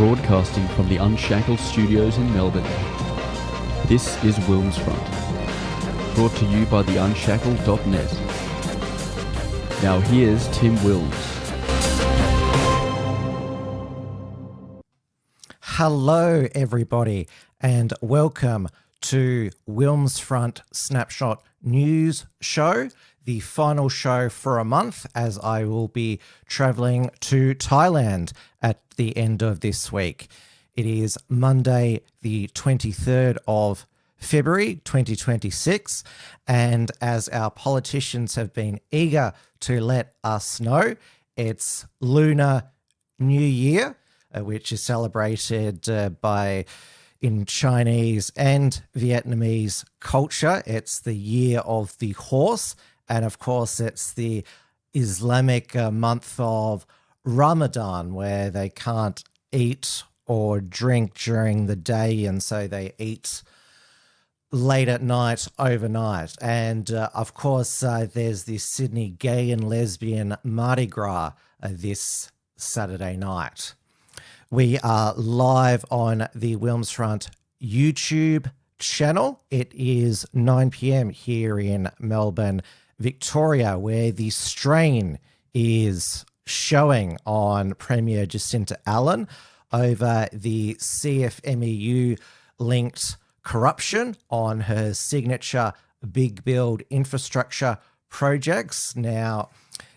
broadcasting from the Unshackled studios in Melbourne. This is WilmsFront, brought to you by the Unshackled.net. Now here's Tim Wilms. Hello everybody and welcome to WilmsFront Snapshot News Show, the final show for a month as I will be travelling to Thailand at the end of this week. It is Monday the 23rd of February 2026, and as our politicians have been eager to let us know, it's Lunar New Year, which is celebrated in Chinese and Vietnamese culture. It's the year of the horse, and of course it's the Islamic month of Ramadan, where they can't eat or drink during the day, and so they eat late at night, overnight. And of course there's the Sydney gay and lesbian Mardi Gras this Saturday night. We are live on the WilmsFront YouTube channel. It is 9 p.m. here in Melbourne, Victoria, where the strain is showing on Premier Jacinta Allen over the CFMEU linked corruption on her signature big build infrastructure projects. Now,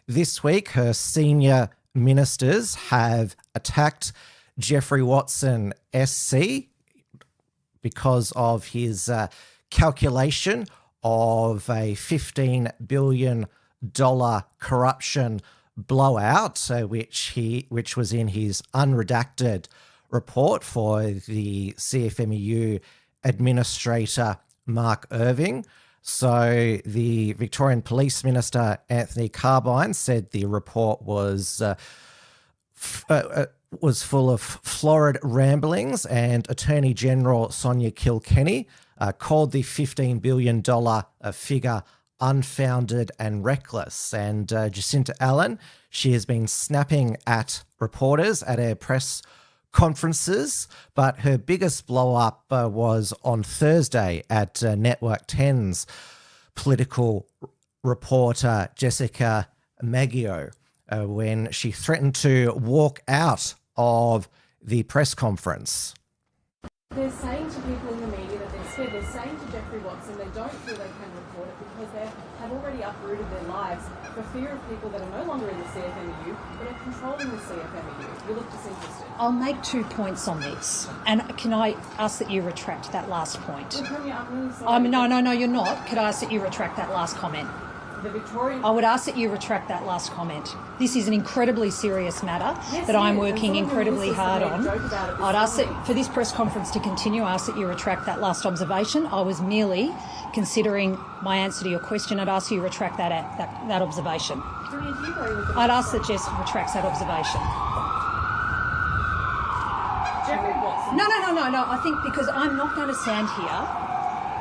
this week, her senior ministers have attacked Jeffrey Watson SC because of his calculation of a $15 billion corruption blowout, which was in his unredacted report for the CFMEU administrator Mark Irving. So the Victorian Police Minister Anthony Carbine said the report was full of florid ramblings, and Attorney General Sonia Kilkenny called the $15 billion figure unfounded and reckless. And Jacinta Allen, she has been snapping at reporters at her press conferences, but her biggest blow up was on Thursday at Network 10's political reporter Jessica Maggio, when she threatened to walk out of the press conference. They're saying to people in the media that they're scared. They're saying to Jeffrey Watson they don't feel they can report it because they have already uprooted their lives for fear of people that are no longer in the CFMEU but are controlling the CFMEU. You look disinterested. I'll make 2 points on this. And can I ask that you retract that last point? Well, Premier, I'm really sorry. No, you're not. Could I ask that you retract that last comment? I would ask that you retract that last comment. This is an incredibly serious matter that I'm working incredibly hard on. I'd ask that for this press conference to continue, I ask that you retract that last observation. I was merely considering my answer to your question. I'd ask you to retract that observation. I'd ask that Jess retracts that observation. Jeffrey Watson. No. I think because I'm not going to stand here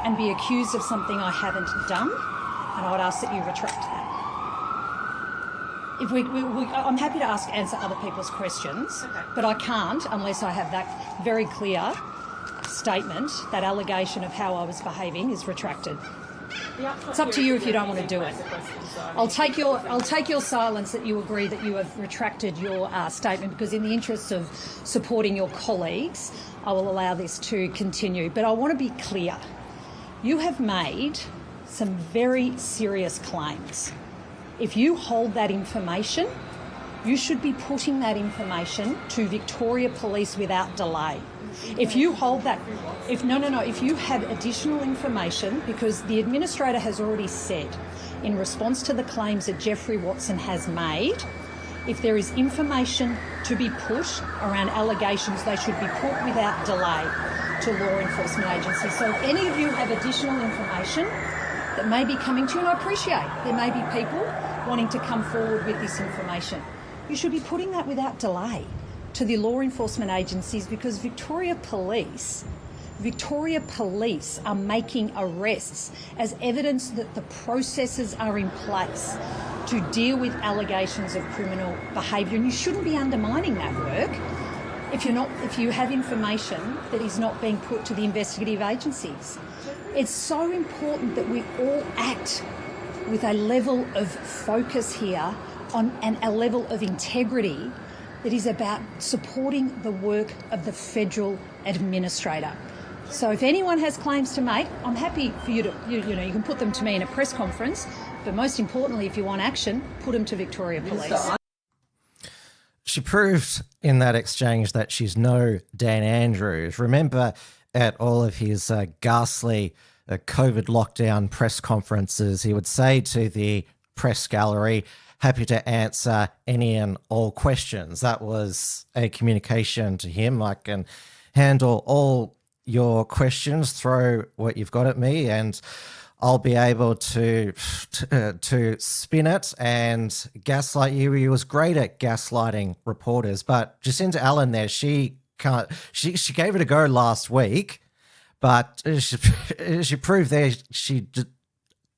and be accused of something I haven't done. And I would ask that you retract that. I'm happy to answer other people's questions, but I can't unless I have that very clear statement, that allegation of how I was behaving is retracted. It's up to you if you don't want to do it. I'll take your silence that you agree that you have retracted your statement, because in the interests of supporting your colleagues, I will allow this to continue. But I want to be clear. You have made some very serious claims. If you hold that information, you should be putting that information to Victoria Police without delay. If you hold that, if you have additional information, because the administrator has already said in response to the claims that Jeffrey Watson has made, if there is information to be put around allegations, they should be put without delay to law enforcement agencies. So if any of you have additional information that may be coming to you, and I appreciate there may be people wanting to come forward with this information, you should be putting that without delay to the law enforcement agencies, because Victoria Police are making arrests as evidence that the processes are in place to deal with allegations of criminal behaviour, and you shouldn't be undermining that work. if you have information that is not being put to the investigative agencies. It's so important that we all act with a level of focus here and a level of integrity that is about supporting the work of the federal administrator. So if anyone has claims to make, I'm happy for you to, you can put them to me in a press conference, but most importantly, if you want action, put them to Victoria Police. She proved in that exchange that she's no Dan Andrews. Remember at all of his ghastly COVID lockdown press conferences, he would say to the press gallery, happy to answer any and all questions. That was a communication to him. I can handle all your questions, throw what you've got at me, and I'll be able to spin it and gaslight you. He was great at gaslighting reporters, but Jacinta Allen there, she gave it a go last week, but she proved there she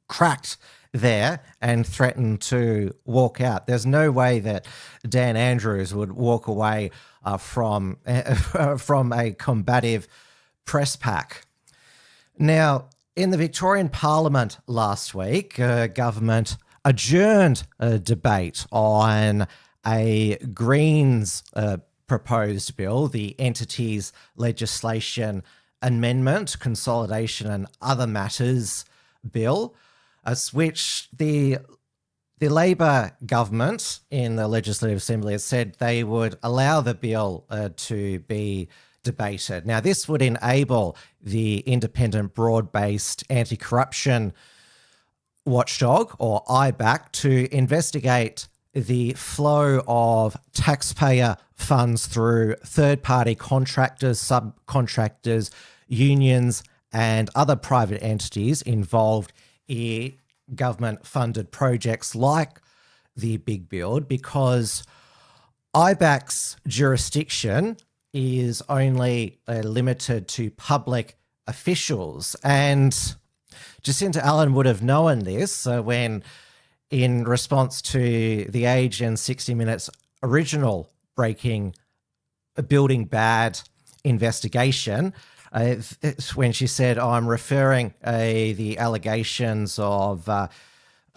cracked there and threatened to walk out. There's no way that Dan Andrews would walk away from a combative press pack. Now, in the Victorian Parliament last week, government adjourned a debate on a Greens proposed bill, the Entities Legislation Amendment, Consolidation and Other Matters Bill, which the Labor government in the Legislative Assembly has said they would allow the bill to be debated. Now, this would enable the Independent Broad-Based Anti-Corruption Watchdog, or IBAC, to investigate the flow of taxpayer funds through third-party contractors, subcontractors, unions, and other private entities involved in government-funded projects like the Big Build, because IBAC's jurisdiction is only limited to public officials. And Jacinta Allen would have known this when, in response to the Age and 60 Minutes original Building Bad investigation, it's when she said, I'm referring the allegations of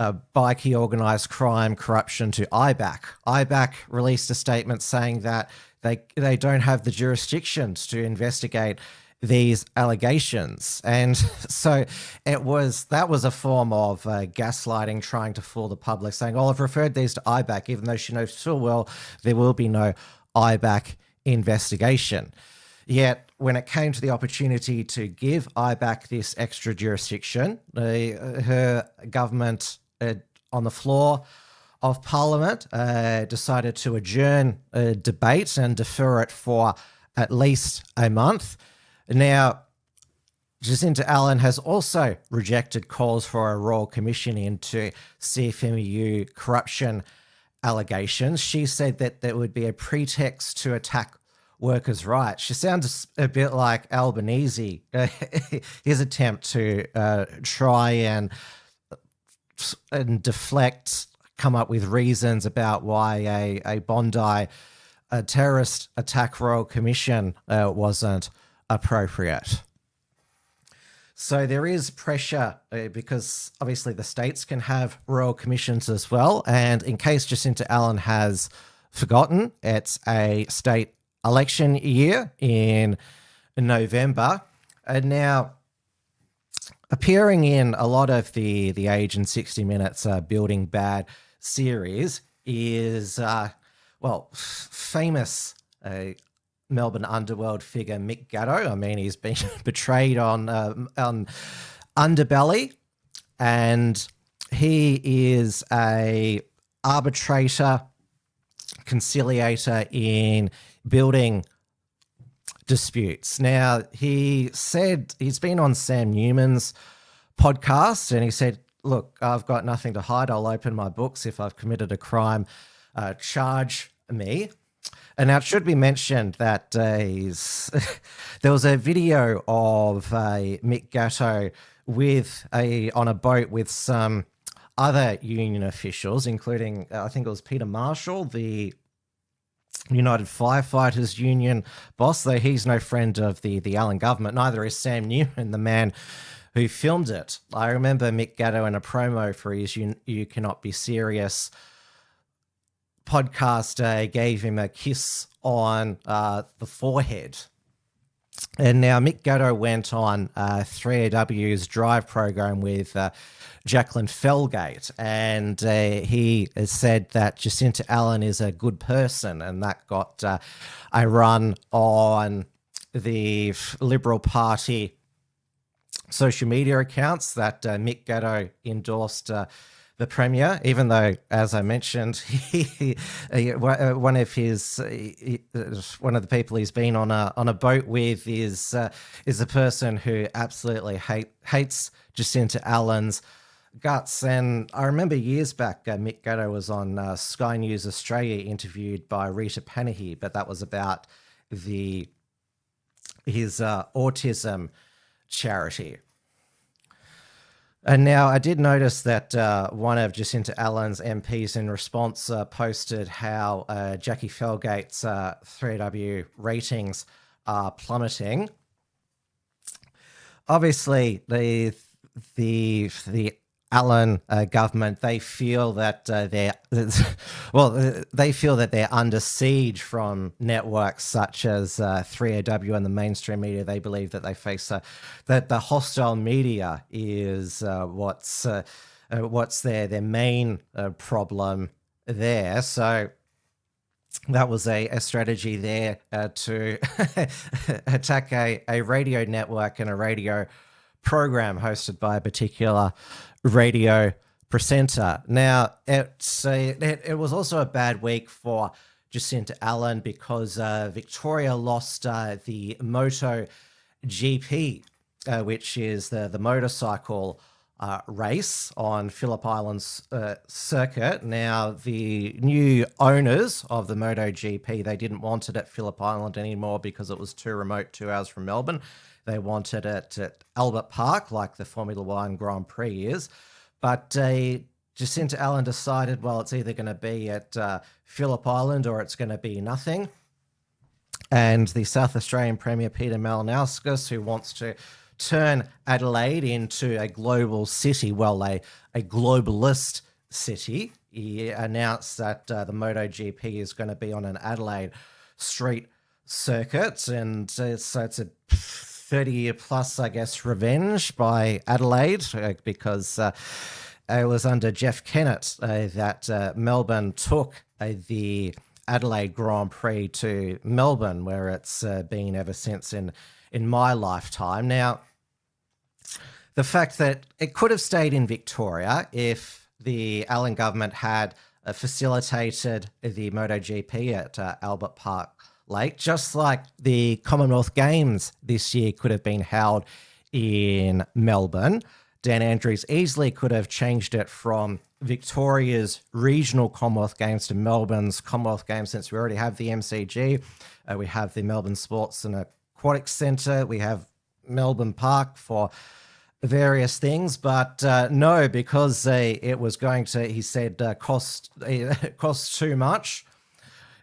bikie organised crime corruption to IBAC. IBAC released a statement saying that they don't have the jurisdictions to investigate these allegations. And so that was a form of gaslighting, trying to fool the public, saying, oh, I've referred these to IBAC, even though she knows full well there will be no IBAC investigation. Yet when it came to the opportunity to give IBAC this extra jurisdiction, her government on the floor of Parliament decided to adjourn a debate and defer it for at least a month. Now, Jacinta Allen has also rejected calls for a royal commission into CFMEU corruption allegations. She said that there would be a pretext to attack workers' rights. She sounds a bit like Albanese, his attempt to try and deflect, come up with reasons about why a Bondi terrorist attack royal commission wasn't appropriate. So there is pressure because obviously the states can have royal commissions as well. And in case Jacinta Allen has forgotten, it's a state election year in November. And now, appearing in a lot of the Age and 60 Minutes Building Bad series is, famous Melbourne underworld figure Mick Gatto. I mean, he's been betrayed on Underbelly, and he is a arbitrator, conciliator in building disputes. Now, he said he's been on Sam Newman's podcast, and he said, look, I've got nothing to hide. I'll open my books. If I've committed a crime, charge me. And now it should be mentioned that there was a video of Mick Gatto on a boat with some other union officials, including, I think it was Peter Marshall, the United Firefighters Union boss, though he's no friend of the Allen government. Neither is Sam Newman, the man who filmed it. I remember Mick Gatto in a promo for his You Cannot Be Serious podcast gave him a kiss on the forehead. And now Mick Gatto went on 3AW's Drive program with Jacqueline Felgate, and he said that Jacinta Allen is a good person, and that got a run on the Liberal Party social media accounts that Mick Gatto endorsed the Premier, even though, as I mentioned, one of the people he's been on a boat with is a person who absolutely hates Jacinta Allen's guts. And I remember years back, Mick Gatto was on Sky News Australia, interviewed by Rita Panahi, but that was about his autism charity. And now I did notice that one of Jacinta Allen's MPs in response posted how Jackie Felgate's 3AW ratings are plummeting. Obviously, the Allen government, they feel that they're under siege from networks such as 3AW and the mainstream media. They believe that they face that the hostile media is what's their main problem there. So that was a strategy there to attack a radio network and a radio program hosted by a particular radio presenter. Now, it was also a bad week for Jacinta Allen because Victoria lost the Moto GP, which is the motorcycle race on Phillip Island's circuit. Now, the new owners of the Moto GP, they didn't want it at Phillip Island anymore because it was too remote, 2 hours from Melbourne. They wanted it at Albert Park, like the Formula One Grand Prix is. But Jacinta Allen decided, well, it's either going to be at Phillip Island or it's going to be nothing. And the South Australian Premier, Peter Malinauskas, who wants to turn Adelaide into a global city, well, a globalist city, he announced that the MotoGP is going to be on an Adelaide street circuit. And so it's a 30-year plus, I guess, revenge by Adelaide because it was under Jeff Kennett that Melbourne took the Adelaide Grand Prix to Melbourne, where it's been ever since in my lifetime. Now, the fact that it could have stayed in Victoria if the Allen government had facilitated the MotoGP at Albert Park Lake, just like the Commonwealth Games this year could have been held in Melbourne. Dan Andrews easily could have changed it from Victoria's regional Commonwealth Games to Melbourne's Commonwealth Games, since we already have the MCG. We have the Melbourne Sports and Aquatic Centre. We have Melbourne Park for various things, but no, because it was going to, he said, cost too much.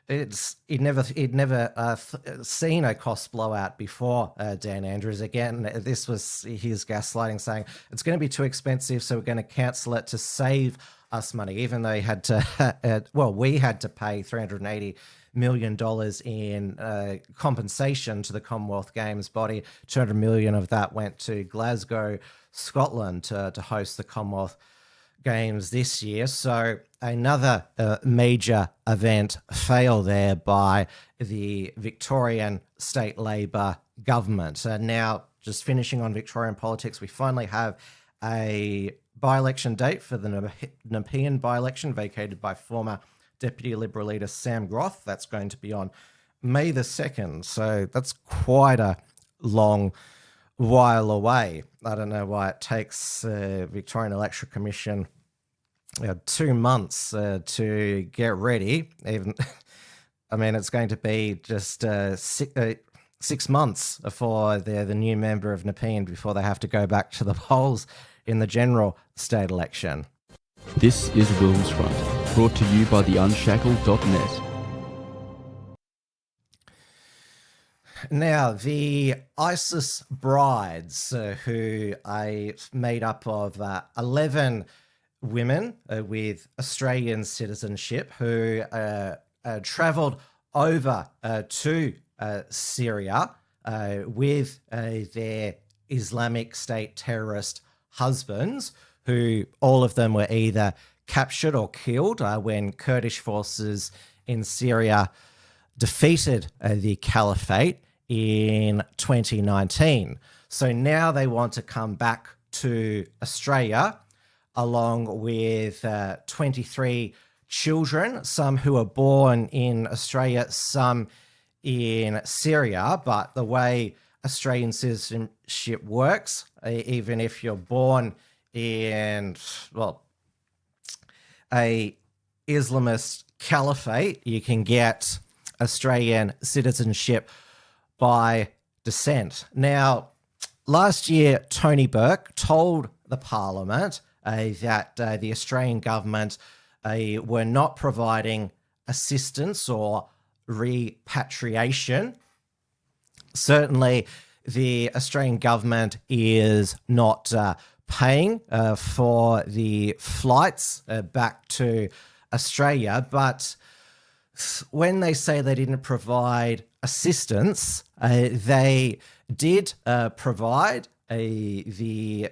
He'd never seen a cost blowout before, Dan Andrews. Again, this was his gaslighting, saying it's going to be too expensive, so we're going to cancel it to save us money, even though he had to, we had to pay $380 million in compensation to the Commonwealth Games body. $200 million of that went to Glasgow, Scotland, to host the Commonwealth Games this year. So another major event failed there by the Victorian State Labor government. Now, just finishing on Victorian politics, we finally have a by-election date for the Nepean by-election, vacated by former Deputy Liberal leader Sam Groth. That's going to be on May the 2nd. So that's quite a long while away. I don't know why it takes Victorian Electoral Commission 2 months to get ready. Even, I mean, it's going to be just 6 months for the new member of Nepean before they have to go back to the polls in the general state election. This is WilmsFront, brought to you by the Unshackled.net. now the ISIS brides, who are made up of 11 women with Australian citizenship who travelled over to Syria with their Islamic State terrorist husbands, who all of them were either captured or killed when Kurdish forces in Syria defeated the caliphate in 2019. So now they want to come back to Australia along with 23 children, some who are born in Australia, some in Syria. But the way Australian citizenship works, even if you're born in, well, a Islamist caliphate, you can get Australian citizenship by descent. Now, last year, Tony Burke told the Parliament that the Australian government were not providing assistance or repatriation. Certainly, the Australian government is not paying for the flights back to Australia, but when they say they didn't provide assistance, they did provide the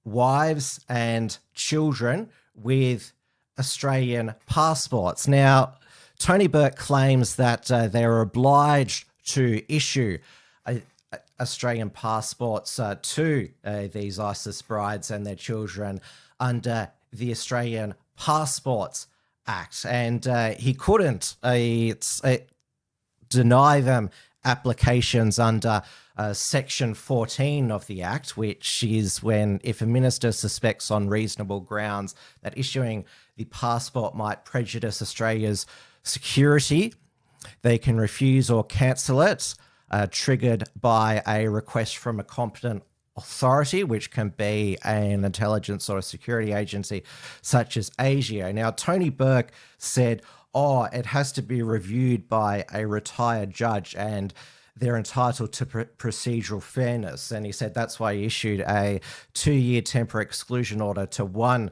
wives and children with Australian passports. Now, Tony Burke claims that they are obliged to issue Australian passports to these ISIS brides and their children under the Australian Passports Act, and he couldn't deny them applications under Section 14 of the Act, which is when if a minister suspects on reasonable grounds that issuing the passport might prejudice Australia's security, they can refuse or cancel it, triggered by a request from a competent authority, which can be an intelligence or a security agency such as ASIO. Now, Tony Burke said, it has to be reviewed by a retired judge and they're entitled to procedural fairness. And he said that's why he issued a 2-year temporary exclusion order to one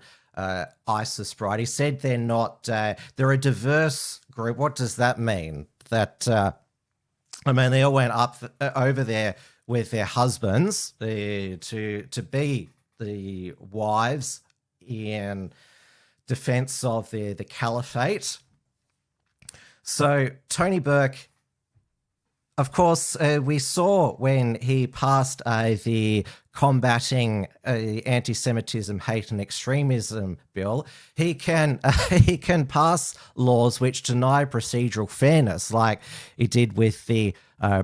ISIS bride. He said they're not, they're a diverse group. What does that mean? That, they all went up over there with their husbands to be the wives in defense of the caliphate. So Tony Burke, of course, we saw when he passed the Combating Anti-Semitism, Hate and Extremism bill, he can pass laws which deny procedural fairness, like he did with the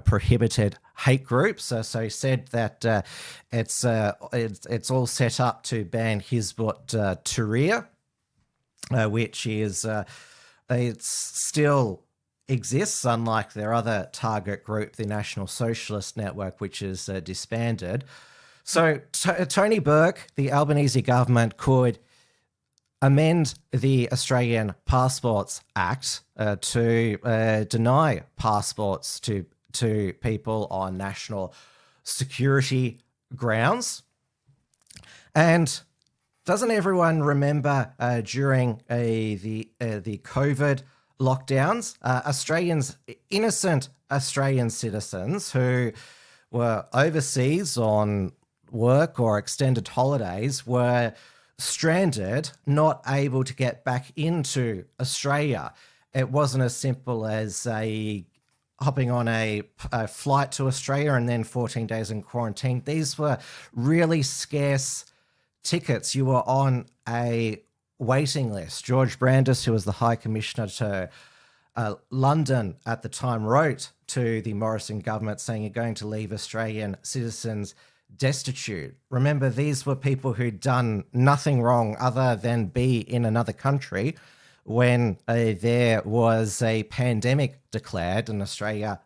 prohibited hate groups. So he said that it's all set up to ban Hizbut Tahrir, which is it's still exists, unlike their other target group, the National Socialist Network, which is disbanded. So Tony Burke, the Albanese government, could amend the Australian Passports Act to deny passports to people on national security grounds. And doesn't everyone remember during the COVID lockdowns, innocent Australian citizens who were overseas on work or extended holidays were stranded, not able to get back into Australia. It wasn't as simple as hopping on a flight to Australia and then 14 days in quarantine. These were really scarce tickets. You were on a waiting list. George Brandis, who was the High Commissioner to London at the time, wrote to the Morrison government saying you're going to leave Australian citizens destitute. Remember, these were people who'd done nothing wrong other than be in another country when there was a pandemic declared and Australia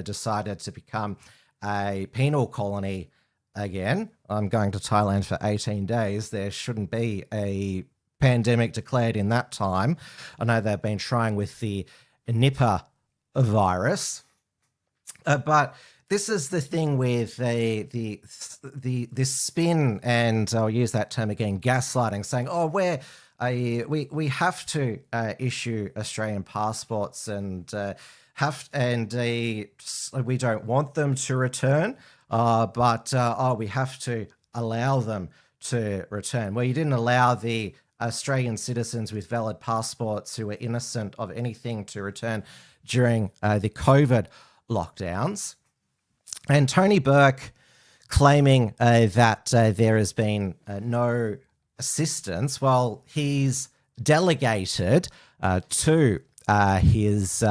decided to become a penal colony again. I'm going to Thailand for 18 days. There shouldn't be a pandemic declared in that time. I know they've been trying with the Nipah virus, but this is the thing with this spin, and I'll use that term again, gaslighting, saying, "Oh, we have to issue Australian passports and we don't want them to return, but we have to allow them to return." Well, you didn't allow the Australian citizens with valid passports who were innocent of anything to return during the COVID lockdowns. And Tony Burke claiming that there has been no assistance. Well, he's delegated to his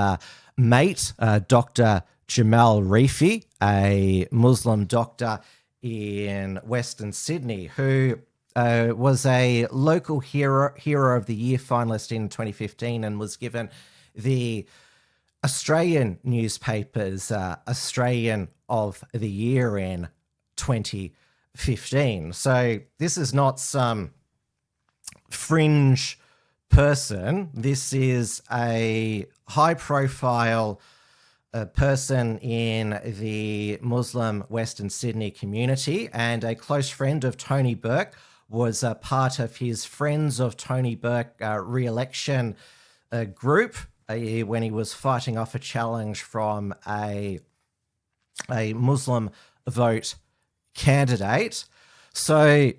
mate, Dr. Jamal Rifi, a Muslim doctor in Western Sydney, who was a local hero of the year finalist in 2015 and was given the Australian newspapers Australian of the Year in 2015. So this is not some fringe person. This is a high-profile person in the Muslim Western Sydney community, and a close friend of Tony Burke, was a part of his Friends of Tony Burke re-election group when he was fighting off a challenge from a Muslim vote candidate. So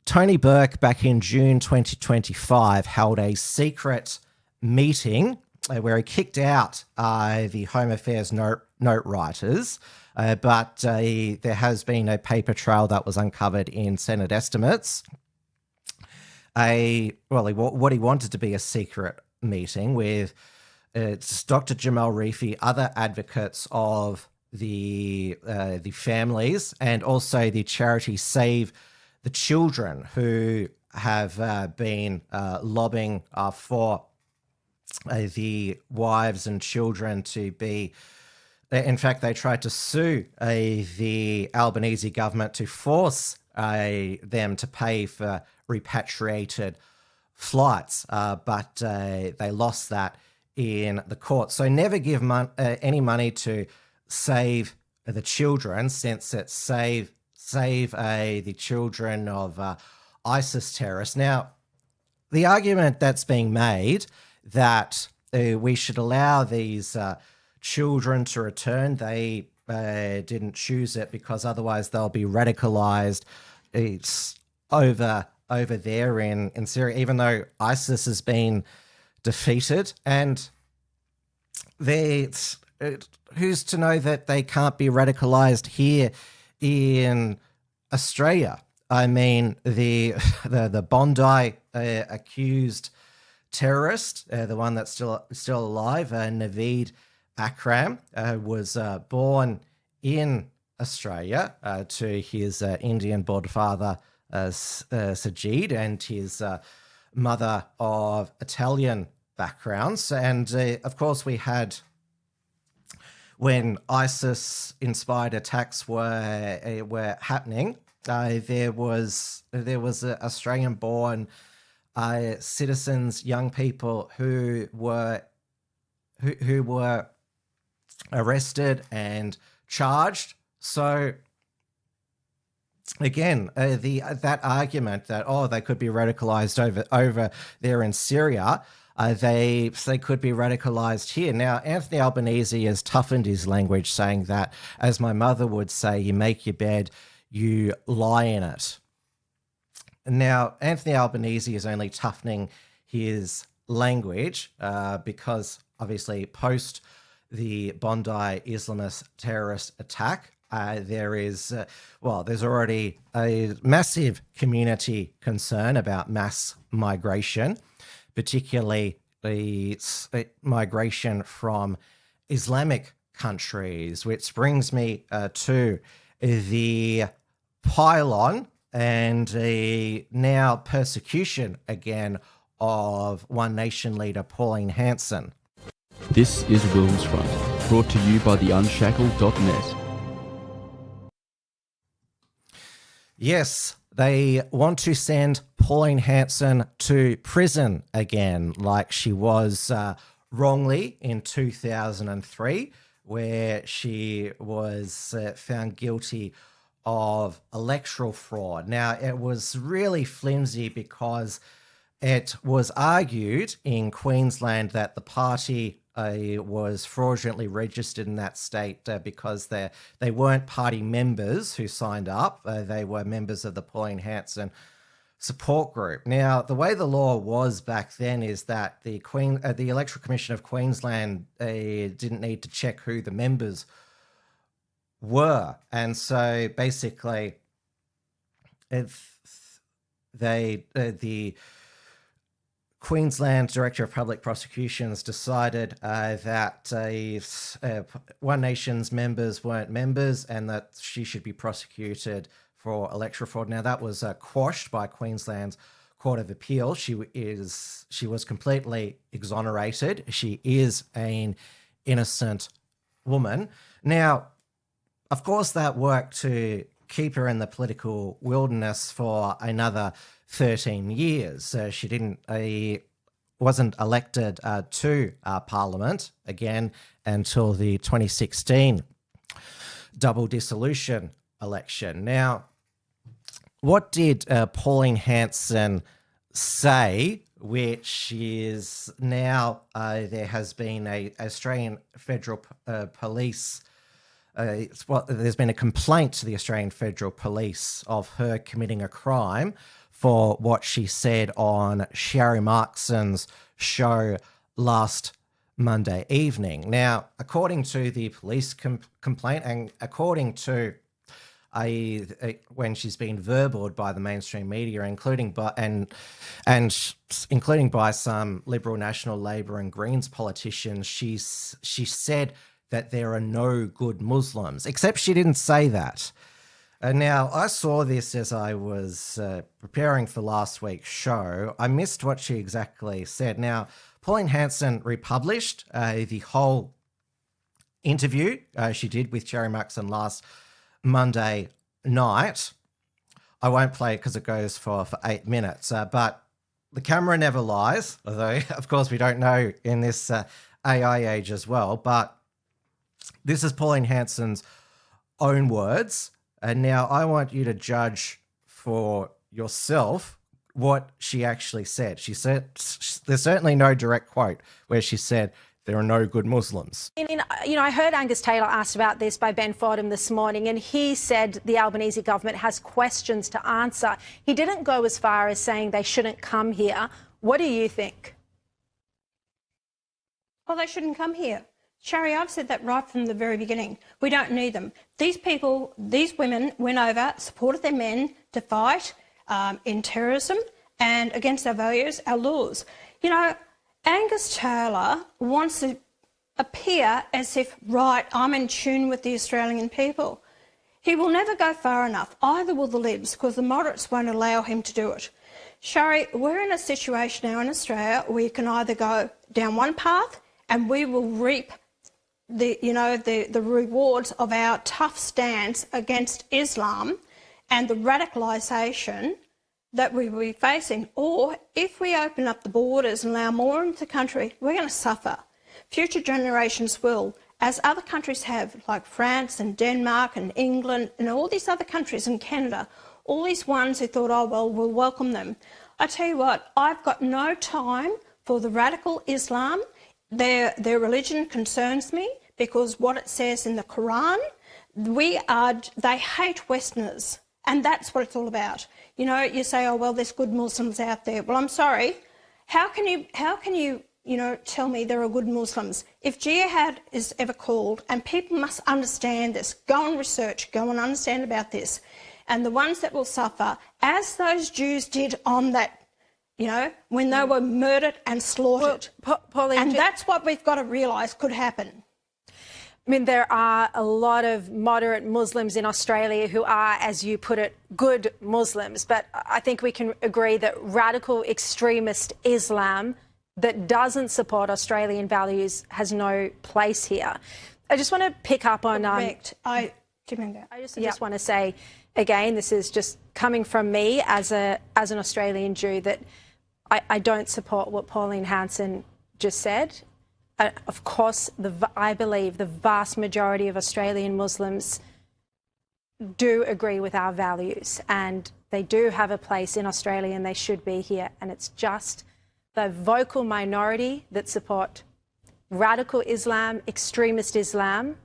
Tony Burke, back in June 2025, held a secret meeting where he kicked out the Home Affairs note writers, but there has been a paper trail that was uncovered in Senate estimates. What he wanted to be a secret meeting with Dr. Jamal Rifi, other advocates of the families, and also the charity Save the Children, who have been lobbying for the wives and children to be. In fact, they tried to sue the Albanese government to force them to pay for repatriated flights, but they lost that in the court. So never give any money to Save the Children, since it's save the children of ISIS terrorists. Now, the argument that's being made that we should allow these children to return, they didn't choose it because otherwise they'll be radicalized. It's over there in Syria, even though ISIS has been defeated, and who's to know that they can't be radicalized here in Australia? I mean, the Bondi accused terrorist, the one that's still alive, Naveed Akram, was born in Australia to his Indian-born father, Sajid, and his mother of Italian backgrounds. And of course, we had, when ISIS-inspired attacks were happening, there was Australian-born citizens, young people who were arrested and charged. So again, that argument that they could be radicalized over there in Syria, they could be radicalized here. Now, Anthony Albanese has toughened his language, saying that, as my mother would say, you make your bed, you lie in it. Now, Anthony Albanese is only toughening his language because, obviously, post the Bondi Islamist terrorist attack, there's already a massive community concern about mass migration, particularly the migration from Islamic countries, which brings me to the pylon and the now persecution again of One Nation leader Pauline Hanson. This is WilmsFront, brought to you by the Unshackled.net. Yes, they want to send Pauline Hanson to prison again, like she was wrongly in 2003, where she was found guilty of electoral fraud. Now, it was really flimsy because it was argued in Queensland that the party was fraudulently registered in that state because they weren't party members who signed up. They were members of the Pauline Hanson support group. Now, the way the law was back then is that the Electoral Commission of Queensland didn't need to check who the members were, and so basically, the Queensland Director of Public Prosecutions decided that One Nation's members weren't members and that she should be prosecuted for electoral fraud. Now, that was quashed by Queensland's Court of Appeal. She was completely exonerated. She is an innocent woman. Now, of course, that worked to keep her in the political wilderness for another 13 years. She wasn't elected to Parliament again until the 2016 double dissolution election. Now, what did Pauline Hanson say, which is now there has been a Australian Federal Police there's been a complaint to the Australian Federal Police of her committing a crime for what she said on Sherry Markson's show last Monday evening. Now, according to the police complaint and according to when she's been verbaled by the mainstream media, including by some Liberal, National, Labor and Greens politicians, she said that there are no good Muslims, except she didn't say that. Now, I saw this as I was preparing for last week's show. I missed what she exactly said. Now, Pauline Hanson republished the whole interview she did with Sherry Markson last Monday night. I won't play it because it goes for 8 minutes, but the camera never lies, although, of course, we don't know in this AI age as well, but this is Pauline Hanson's own words. And now I want you to judge for yourself what she actually said. She said, there's certainly no direct quote where she said, there are no good Muslims. I heard Angus Taylor asked about this by Ben Fodham this morning, and he said the Albanese government has questions to answer. He didn't go as far as saying they shouldn't come here. What do you think? Well, they shouldn't come here. Sherry, I've said that right from the very beginning. We don't need them. These people, these women went over, supported their men to fight in terrorism and against our values, our laws. You know, Angus Taylor wants to appear as if, right, I'm in tune with the Australian people. He will never go far enough, either will the Libs, because the moderates won't allow him to do it. Sherry, we're in a situation now in Australia where you can either go down one path and we will reap the rewards of our tough stance against Islam and the radicalisation that we will be facing. Or if we open up the borders and allow more into the country, we're going to suffer. Future generations will, as other countries have, like France and Denmark and England and all these other countries and Canada, all these ones who thought, oh, well, we'll welcome them. I tell you what, I've got no time for the radical Islam. Their religion concerns me because what it says in the Quran, they hate Westerners, and that's what it's all about. You know, you say, oh, well, there's good Muslims out there. Well, I'm sorry. How can you tell me there are good Muslims? If jihad is ever called, and people must understand this, go and research, go and understand about this, and the ones that will suffer, as those Jews did on that, when they were murdered and slaughtered. Well, Pauline, and that's what we've got to realise could happen. I mean, there are a lot of moderate Muslims in Australia who are, as you put it, good Muslims. But I think we can agree that radical extremist Islam that doesn't support Australian values has no place here. I just want to pick up on... Correct. I just want to say, again, this is just coming from me as an Australian Jew, that I don't support what Pauline Hanson just said. of course, I believe the vast majority of Australian Muslims do agree with our values, and they do have a place in Australia and they should be here. And it's just the vocal minority that support radical Islam, extremist Islam,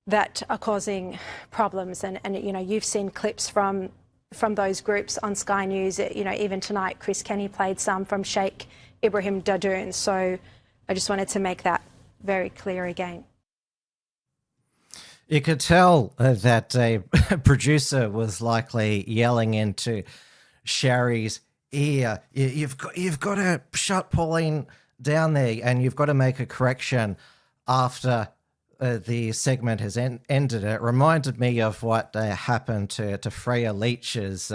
that are causing problems. And you know, you've seen clips from those groups on Sky News. You know, even tonight, Chris Kenny played some from Sheikh Ibrahim Dadoun. So I just wanted to make that very clear again. You could tell that a producer was likely yelling into Sherry's ear, you've got to shut Pauline down there, and you've got to make a correction after the segment has ended. It reminded me of what happened to Freya Leach's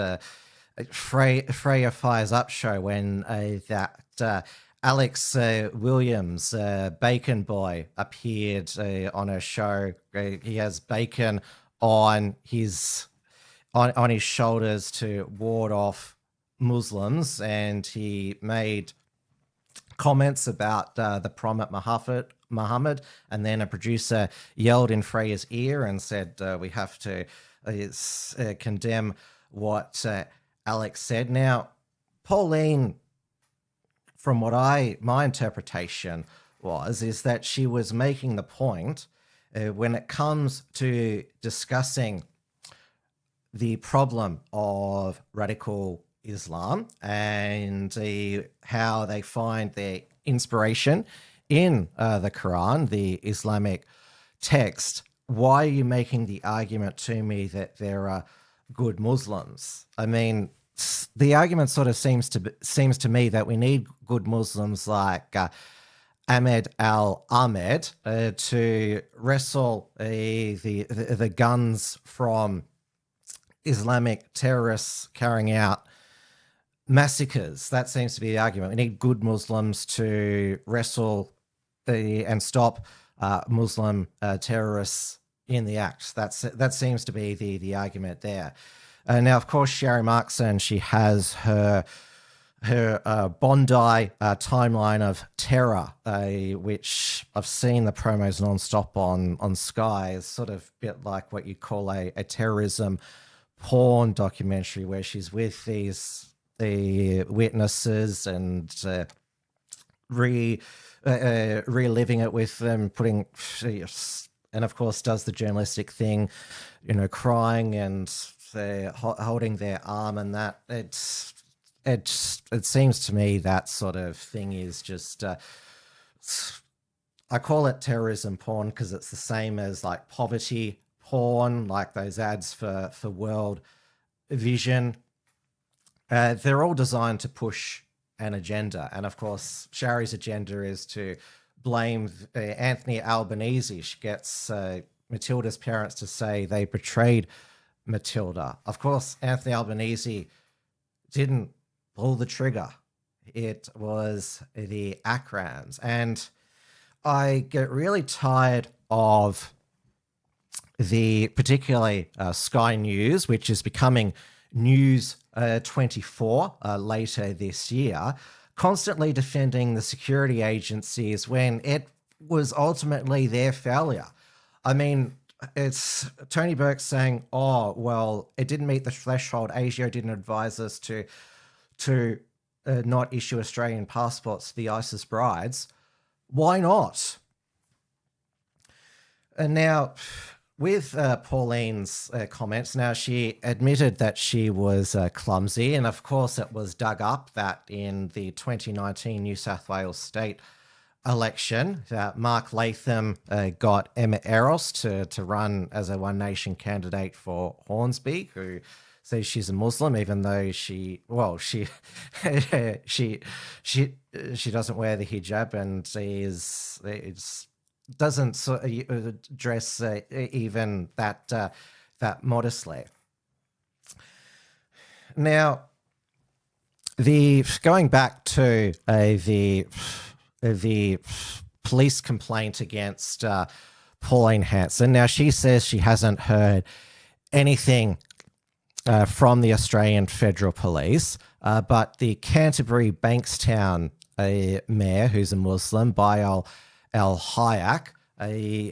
Freya Fires Up show when that Alex Williams, Bacon Boy, appeared on a show. He has bacon on his shoulders to ward off Muslims, and he made comments about the Prophet Muhammad, and then a producer yelled in Freya's ear and said, we have to condemn what Alex said. Now, Pauline, from what my interpretation is that she was making the point when it comes to discussing the problem of radical Islam and how they find their inspiration in the Quran, the Islamic text. Why are you making the argument to me that there are good Muslims? I mean, the argument sort of seems to me that we need good Muslims like Ahmed Al-Ahmed to wrestle the guns from Islamic terrorists carrying out massacres. That seems to be the argument. We need good Muslims to wrestle and stop Muslim terrorists in the act. That seems to be the argument there. Now, of course, Sherry Markson, she has her Bondi timeline of terror, which I've seen the promos nonstop on Sky. It's sort of a bit like what you call a terrorism porn documentary, where she's with the witnesses and reliving it with them, and of course does the journalistic thing, you know, crying and holding their arm, and that it seems to me that sort of thing is just I call it terrorism porn because it's the same as like poverty porn, like those ads for World Vision. They're all designed to push an agenda, and of course Sherry's agenda is to blame Anthony Albanese. She gets Matilda's parents to say they betrayed Matilda. Of course, Anthony Albanese didn't pull the trigger. It was the Akrams. And I get really tired of particularly Sky News, which is becoming News 24 later this year, constantly defending the security agencies when it was ultimately their failure. I mean, it's Tony Burke saying, oh, well, it didn't meet the threshold. ASIO didn't advise us to not issue Australian passports to the ISIS brides. Why not? And now, with Pauline's comments, now she admitted that she was clumsy, and of course it was dug up that in the 2019 New South Wales state election, that Mark Latham got Emma Eros to run as a One Nation candidate for Hornsby, who says she's a Muslim, even though she doesn't wear the hijab and doesn't dress even that modestly. Now, going back to the police complaint against Pauline Hanson. Now, she says she hasn't heard anything from the Australian Federal Police, but the Canterbury Bankstown a mayor who's a Muslim, Bayal al-Hayek,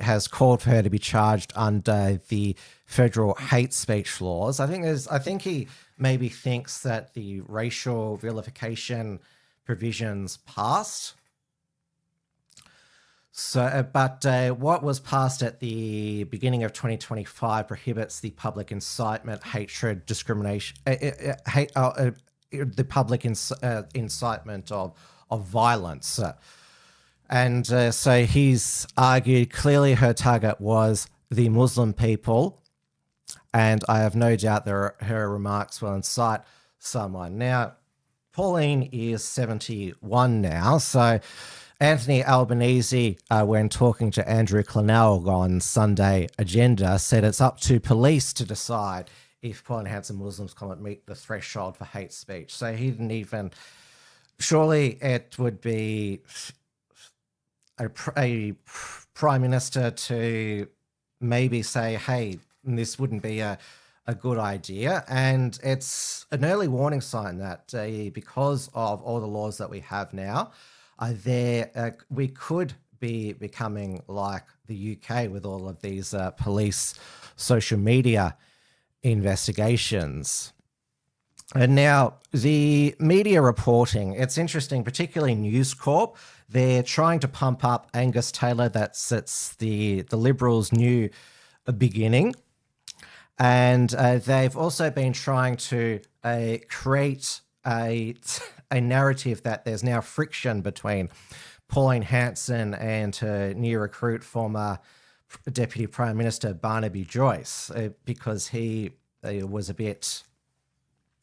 has called for her to be charged under the federal hate speech laws. I think he maybe thinks that the racial vilification provisions passed. So, but what was passed at the beginning of 2025 prohibits the public incitement, hatred, discrimination, the public incitement of violence. And so he's argued clearly her target was the Muslim people, and I have no doubt her remarks will incite someone. Now, Pauline is 71 now, so Anthony Albanese, when talking to Andrew Clennell on Sunday Agenda, said it's up to police to decide if Pauline Hanson Muslims comment meet the threshold for hate speech. So he didn't even... Surely it would be a prime minister to maybe say, hey, this wouldn't be a good idea. And it's an early warning sign that because of all the laws that we have now, we could be becoming like the UK with all of these police social media investigations. And now the media reporting, it's interesting, particularly News Corp. They're trying to pump up Angus Taylor. It's the Liberals' new beginning. And they've also been trying to create a narrative that there's now friction between Pauline Hanson and her new recruit, former Deputy Prime Minister Barnaby Joyce, because he was a bit...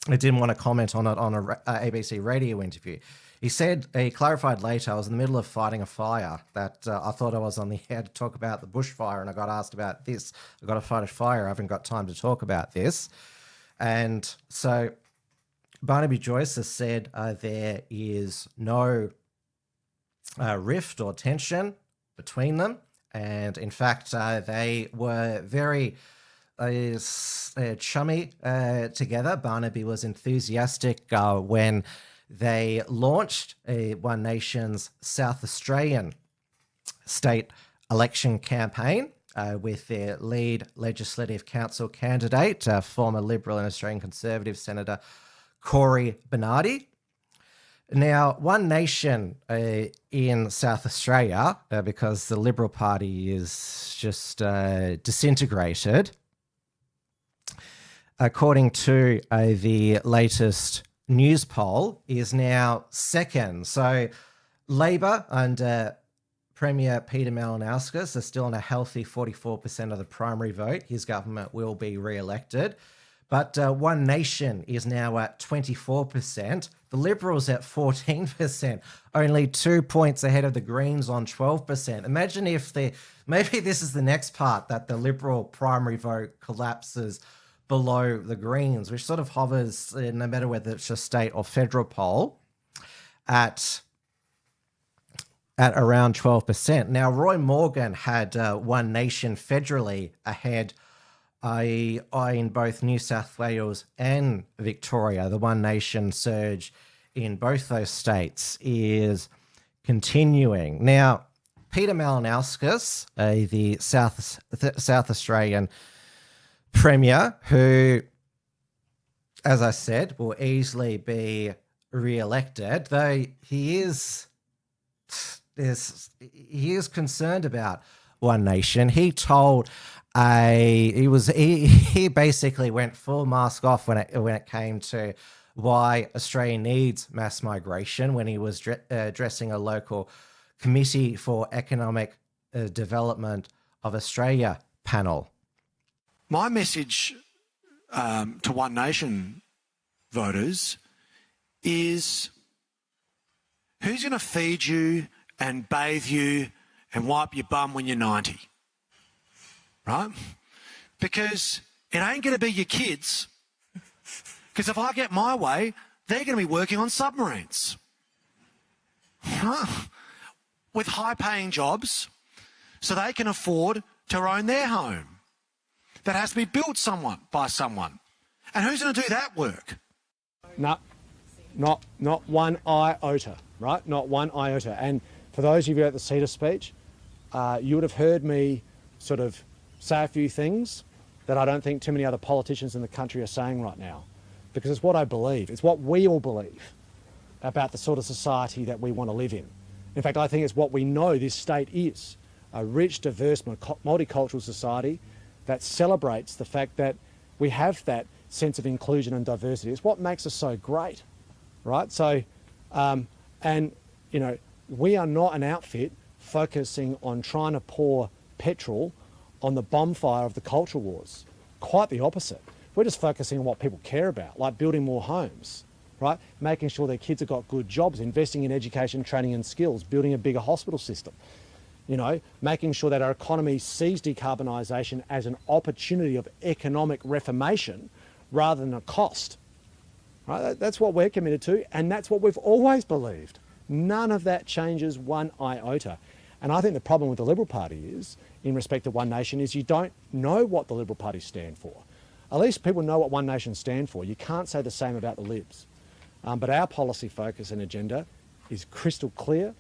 I didn't want to comment on it on a ABC radio interview. He clarified later, I was in the middle of fighting a fire that I thought I was on the air to talk about the bushfire, and I got asked about this. I've got to fight a fire. I haven't got time to talk about this. And so Barnaby Joyce has said there is no rift or tension between them. And in fact, they were very... chummy together. Barnaby was enthusiastic when they launched One Nation's South Australian state election campaign with their lead Legislative Council candidate, former Liberal and Australian Conservative Senator Corey Bernardi. Now, One Nation in South Australia, because the Liberal Party is just disintegrated, according to the latest news poll, is now second. So Labor under Premier Peter Malinauskas are still on a healthy 44% of the primary vote. His government will be re-elected. But One Nation is now at 24%. The Liberals at 14%, only 2 points ahead of the Greens on 12%. Imagine if maybe this is the next part, that the Liberal primary vote collapses below the Greens, which sort of hovers, no matter whether it's a state or federal poll, at around 12%. Now, Roy Morgan had One Nation federally ahead in both New South Wales and Victoria. The One Nation surge in both those states is continuing. Now, Peter Malinauskas, the South Australian Premier, who, as I said, will easily be re-elected, though he is concerned about One Nation. He told he basically went full mask off when it came to why Australia needs mass migration when he was addressing a local Committee for Economic Development of Australia panel. My message to One Nation voters is, who's going to feed you and bathe you and wipe your bum when you're 90? Right? Because it ain't going to be your kids. Because if I get my way, they're going to be working on submarines. With high-paying jobs, so they can afford to own their home. That has to be built by someone. And who's going to do that work? No, not one iota. right? Not one iota. And for those of you at the CETA speech, you would have heard me sort of say a few things that I don't think too many other politicians in the country are saying right now, because it's what I believe. It's what we all believe about the sort of society that we want to live in. In fact, I think it's what we know this state is, a rich, diverse, multicultural society that celebrates the fact that we have that sense of inclusion and diversity. It's what makes us so great, right? So, and, you know, we are not an outfit focusing on trying to pour petrol on the bonfire of the culture wars. Quite the opposite. We're just focusing on what people care about, like building more homes, right? Making sure their kids have got good jobs, investing in education, training and skills, building a bigger hospital system, you know, making sure that our economy sees decarbonisation as an opportunity of economic reformation rather than a cost, right? That's what we're committed to, and that's what we've always believed. None of that changes one iota. And I think the problem with the Liberal Party is, in respect to One Nation, is you don't know what the Liberal Party stand for. At least people know what One Nation stand for. You can't say the same about the Libs. But our policy focus and agenda is crystal clear,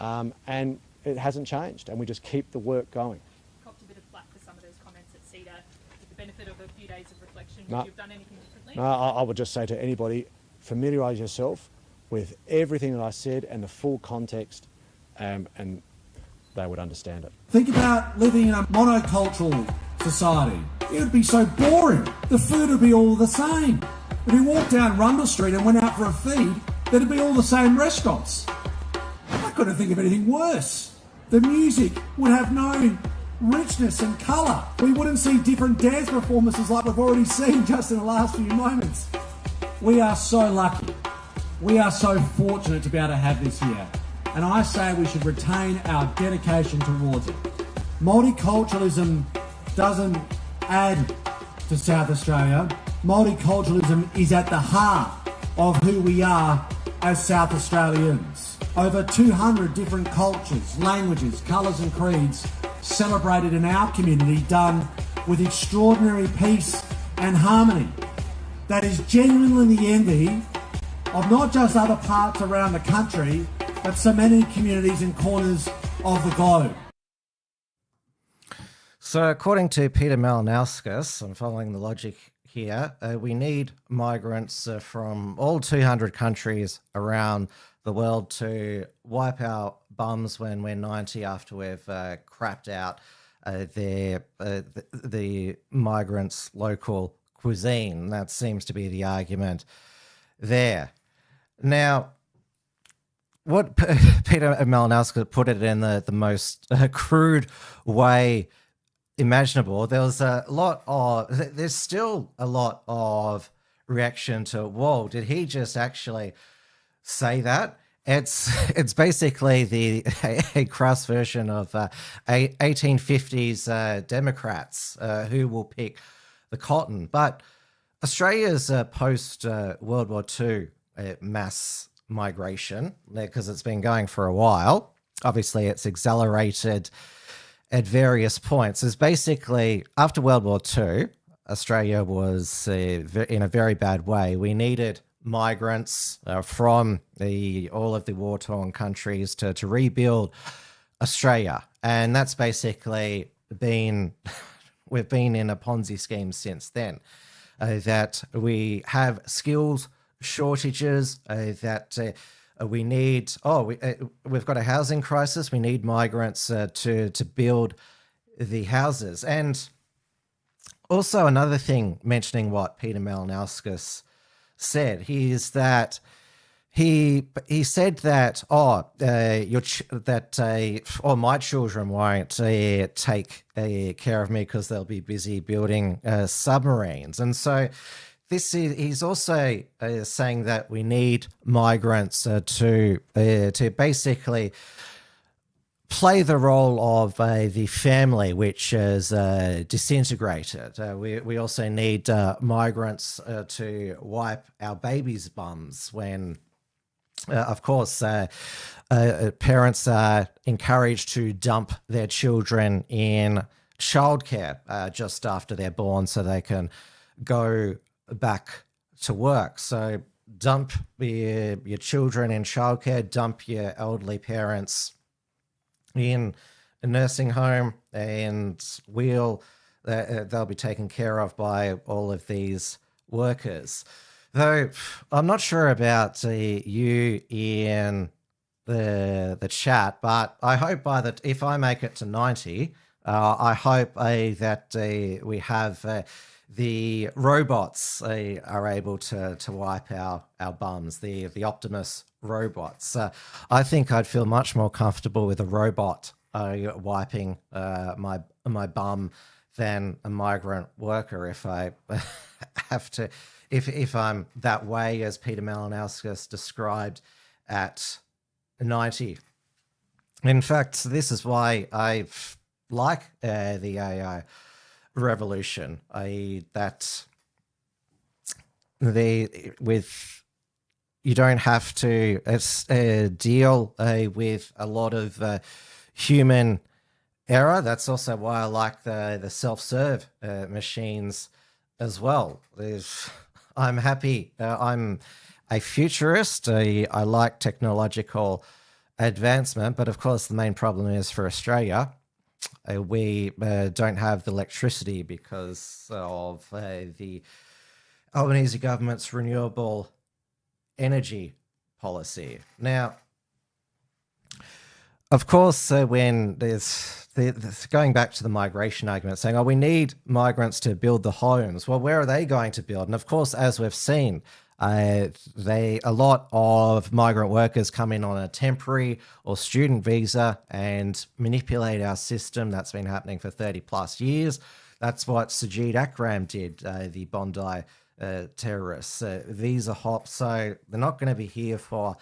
and it hasn't changed, and we just keep the work going. Copped a bit of flack for some of those comments at CETA. With the benefit of a few days of reflection, No. would you have done anything differently? No, I would just say to anybody, familiarise yourself with everything that I said and the full context, and they would understand it. Think about living in a monocultural society. It would be so boring. The food would be all the same. If you walked down Rundle Street and went out for a feed, there'd be all the same restaurants. I couldn't think of anything worse. The music would have no richness and colour. We wouldn't see different dance performances like we've already seen just in the last few moments. We are so lucky. We are so fortunate to be able to have this here. And I say we should retain our dedication towards it. Multiculturalism doesn't add to South Australia. Multiculturalism is at the heart of who we are as South Australians. Over 200 different cultures, languages, colours and creeds celebrated in our community, done with extraordinary peace and harmony. That is genuinely the envy of not just other parts around the country, but so many communities and corners of the globe. So according to Peter Malinauskas, I'm following the logic here, we need migrants from all 200 countries around the world to wipe our bums when we're 90 after we've crapped out the migrants' local cuisine. That seems to be the argument there. Now, what Peter Malinauskas put it in the most crude way imaginable. There's still a lot of reaction to, whoa, did he just actually say that? It's basically a crass version of 1850s Democrats who will pick the cotton. But Australia's post World War II mass migration, because it's been going for a while, obviously it's accelerated at various points, is basically after World War II, Australia was in a very bad way. We needed migrants from all of the war-torn countries to rebuild Australia. And that's basically we've been in a Ponzi scheme since then, that we have skills shortages, that we need, we've got a housing crisis, we need migrants to build the houses. And also another thing, mentioning what Peter Malinauskas said, he said that my children won't take care of me because they'll be busy building submarines. And so he's also saying that we need migrants to basically play the role of the family, which is disintegrated. We also need migrants to wipe our babies' bums when, of course, parents are encouraged to dump their children in childcare just after they're born so they can go back to work. So dump your children in childcare, dump your elderly parents in a nursing home, and they'll be taken care of by all of these workers. Though I'm not sure about you in the chat, but I hope if I make it to 90, I hope that we have the robots are able to wipe our bums, the Optimus robots. I think I'd feel much more comfortable with a robot wiping my bum than a migrant worker if I have to, if I'm that way, as Peter Malinauskas described at 90. In fact, this is why I like the AI revolution, that you don't have to deal with a lot of human error. That's also why I like the self-serve machines as well. I'm happy. I'm a futurist. I like technological advancement, but of course the main problem is for Australia, we don't have the electricity because of the Albanese government's renewable energy policy. Now, of course, when there's going back to the migration argument, saying, we need migrants to build the homes. Well, where are they going to build? And of course, as we've seen, a lot of migrant workers come in on a temporary or student visa and manipulate our system. That's been happening for 30 plus years. That's what Sajid Akram did, the Bondi terrorists. Visa hops, so they're not going to be here for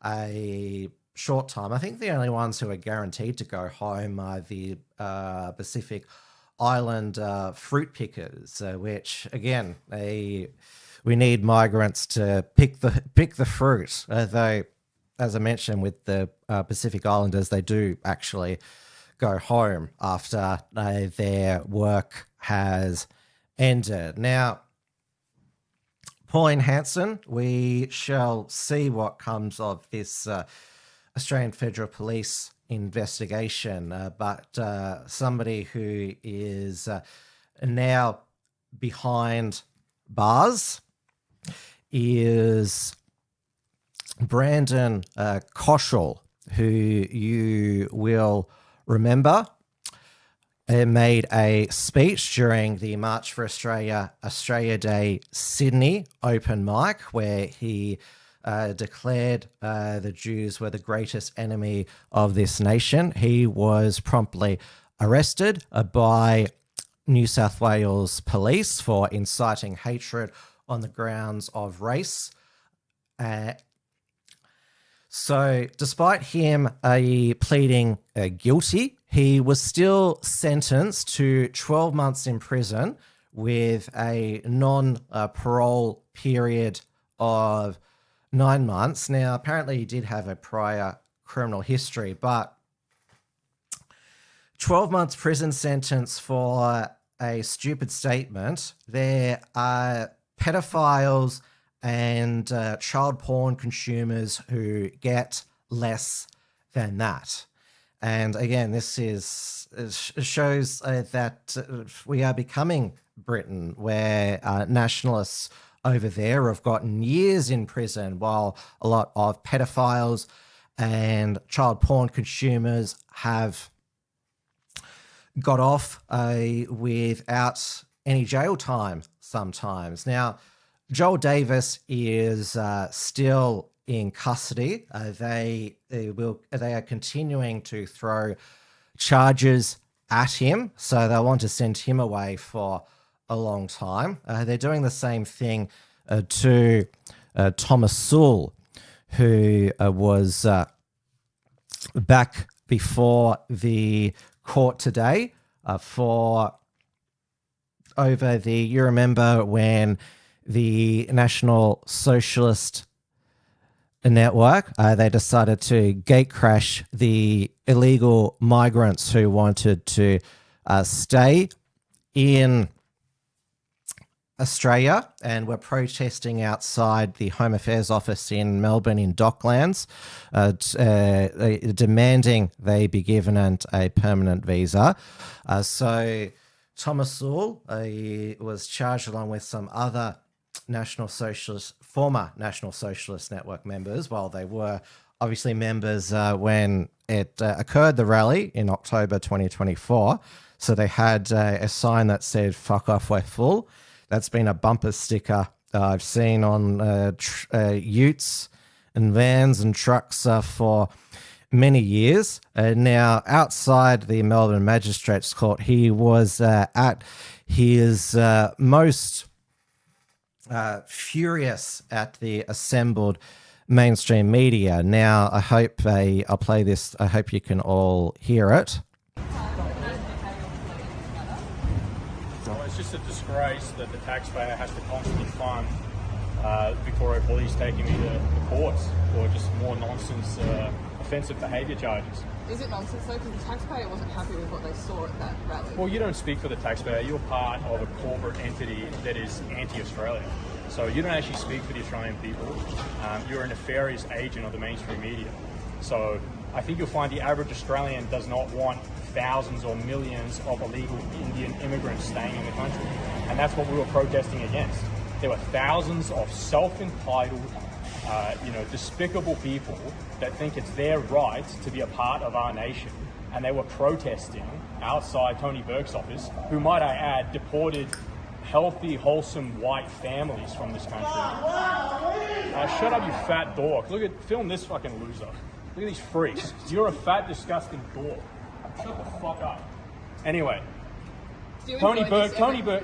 a short time. I think the only ones who are guaranteed to go home are the Pacific Island fruit pickers, which again, we need migrants to pick the fruit. Though, as I mentioned, with the Pacific Islanders, they do actually go home after their work has ended. Now, Pauline Hanson, we shall see what comes of this Australian Federal Police investigation, but somebody who is now behind bars is Brandon Koshel, who you will remember made a speech during the March for Australia Day Sydney open mic, where he declared the Jews were the greatest enemy of this nation. He was promptly arrested by New South Wales police for inciting hatred on the grounds of race. So despite him pleading guilty, he was still sentenced to 12 months in prison with a non-parole period of 9 months. Now, apparently he did have a prior criminal history, but 12 months prison sentence for a stupid statement. There are pedophiles and child porn consumers who get less than that. And again, this shows that we are becoming Britain, where nationalists over there have gotten years in prison, while a lot of pedophiles and child porn consumers have got off without any jail time sometimes. Now, Joel Davis is still in custody. They are continuing to throw charges at him, so they want to send him away for a long time. They're doing the same thing to Thomas Sewell, who was back before the court today for over you remember when the National Socialist Network, they decided to gate crash the illegal migrants who wanted to stay in Australia and were protesting outside the Home Affairs Office in Melbourne in Docklands, demanding they be given a permanent visa. So Thomas Sewell was charged along with some other former National Socialist Network members, while they were obviously members when it occurred, the rally in October 2024. So they had a sign that said, "Fuck off, we're full." That's been a bumper sticker I've seen on utes and vans and trucks for many years. Now, outside the Melbourne Magistrates Court, he was at his most furious at the assembled mainstream media. Now, I hope I'll play this. I hope you can all hear it. It's just a disgrace that the taxpayer has to constantly fund Victoria Police taking me to the courts for just more nonsense, offensive behaviour charges. Is it nonsense though? Because the taxpayer wasn't happy with what they saw at that rally. Well, you don't speak for the taxpayer. You're part of a corporate entity that is anti-Australia. So you don't actually speak for the Australian people. You're a nefarious agent of the mainstream media. So I think you'll find the average Australian does not want thousands or millions of illegal Indian immigrants staying in the country. And that's what we were protesting against. There were thousands of self-entitled, despicable people that think it's their right to be a part of our nation. And they were protesting outside Tony Burke's office, who, might I add, deported healthy, wholesome white families from this country. Shut up, you fat dork. Film this fucking loser. Look at these freaks. You're a fat, disgusting dork. Shut the fuck up. Anyway, Tony Burke.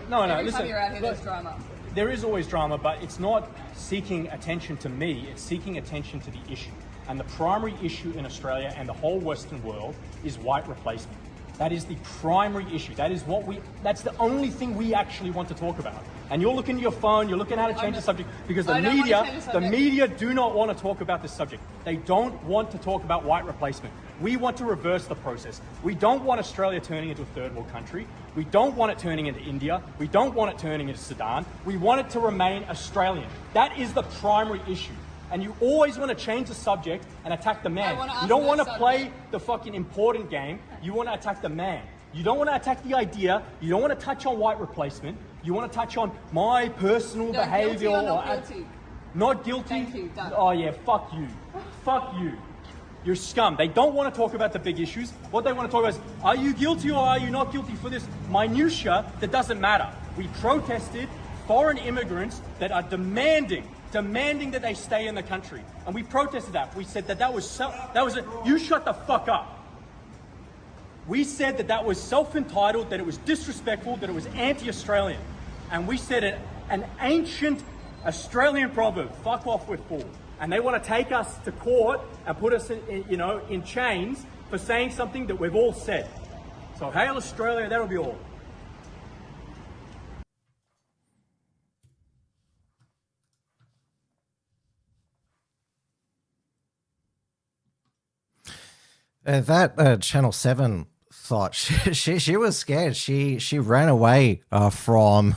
No, every listen. Time you're out here, there's drama. There is always drama, but it's not seeking attention to me. It's seeking attention to the issue. And the primary issue in Australia and the whole Western world is white replacement. That is the primary issue. That's the only thing we actually want to talk about. And you're looking at your phone, you're looking at how to change the subject, because the media do not want to talk about this subject. They don't want to talk about white replacement. We want to reverse the process. We don't want Australia turning into a third world country. We don't want it turning into India. We don't want it turning into Sudan. We want it to remain Australian. That is the primary issue. And you always want to change the subject and attack the man. You don't want to play the fucking important game. You want to attack the man. You don't want to attack the idea. You don't want to touch on white replacement. You want to touch on my personal behaviour. Not guilty? Thank you. Done. Oh yeah, fuck you. Fuck you. You're scum. They don't want to talk about the big issues. What they want to talk about is, are you guilty or are you not guilty for this minutia that doesn't matter? We protested foreign immigrants that are demanding that they stay in the country. And we protested that. We said that you shut the fuck up. We said that was self-entitled, that it was disrespectful, that it was anti-Australian. And we said an ancient Australian proverb, fuck off, we're full. And they want to take us to court and put us in chains for saying something that we've all said. So hail Australia, that'll be all. That Channel 7 thought she was scared. She ran away from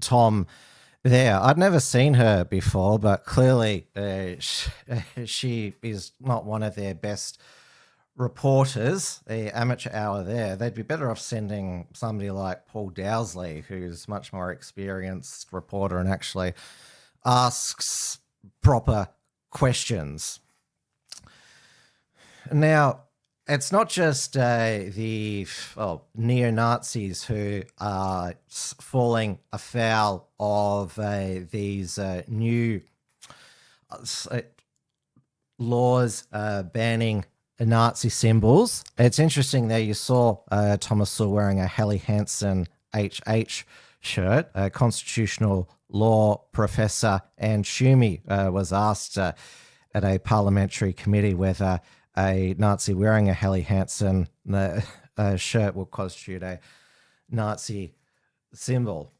Tom there. I'd never seen her before, but clearly she is not one of their best reporters, the amateur hour there. They'd be better off sending somebody like Paul Dowsley, who's much more experienced reporter and actually asks proper questions. Now, it's not just the neo-Nazis who are falling afoul of these new laws banning Nazi symbols. It's interesting there you saw Thomas Sewell wearing a Helly Hansen HH shirt. A constitutional law professor Anne Schumi was asked at a parliamentary committee whether a Nazi wearing a Helly Hansen shirt will constitute a Nazi symbol.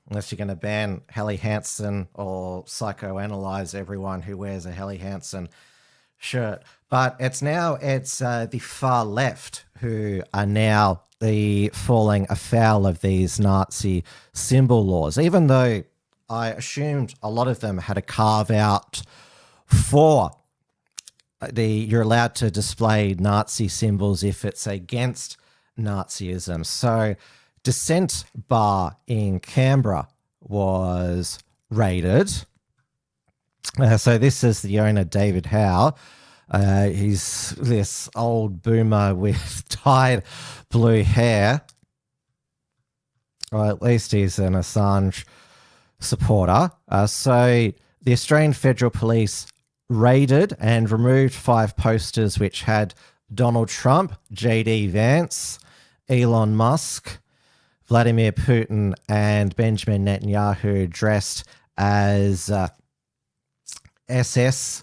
Unless you're going to ban Helly Hansen or psychoanalyze everyone who wears a Helly Hansen shirt. But it's the far left who are now the falling afoul of these Nazi symbol laws, even though I assumed a lot of them had a carve out for you're allowed to display Nazi symbols if it's against Nazism. So Dissent Bar in Canberra was raided. So this is the owner, David Howe. He's this old boomer with dyed blue hair. Or at least he's an Assange supporter. So the Australian Federal Police raided and removed 5 posters which had Donald Trump, JD Vance, Elon Musk, Vladimir Putin, and Benjamin Netanyahu dressed as SS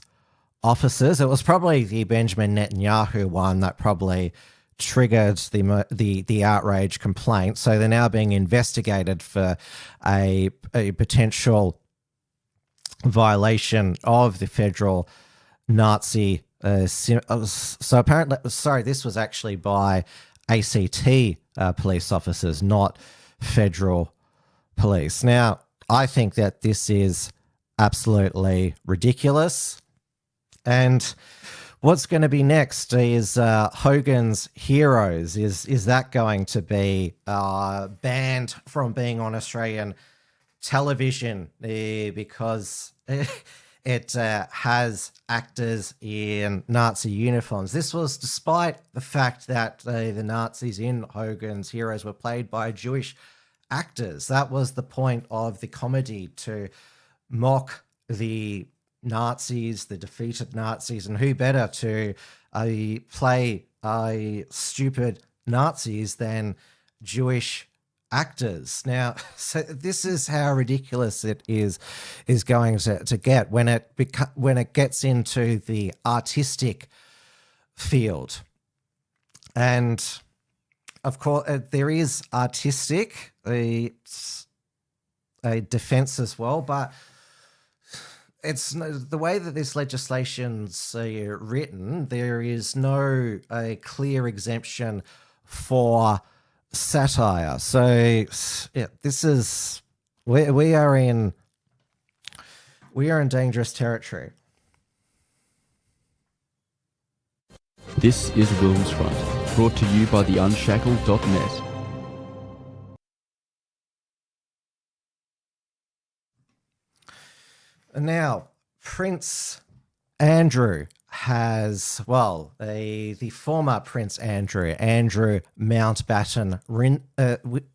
officers. It was probably the Benjamin Netanyahu one that probably triggered the outrage complaint. So they're now being investigated for a potential violation of the federal Nazi. So apparently, sorry, this was actually by ACT police officers, not federal police. Now, I think that this is absolutely ridiculous. And what's going to be next is Hogan's Heroes. Is that going to be banned from being on Australian television because it has actors in Nazi uniforms? This was despite the fact that the Nazis in Hogan's Heroes were played by Jewish actors. That was the point of the comedy, to mock the Nazis, the defeated Nazis, and who better to play stupid Nazis than Jewish actors. Now, so this is how ridiculous it is going to get when it gets into the artistic field. And of course, there is artistic a defense as well, but it's the way that this legislation's written. There is no clear exemption for satire. So yeah, this is we are in dangerous territory. This is WilmsFront, brought to you by the Unshackled.net. Now, Prince Andrew has, well, the former Prince Andrew Mountbatten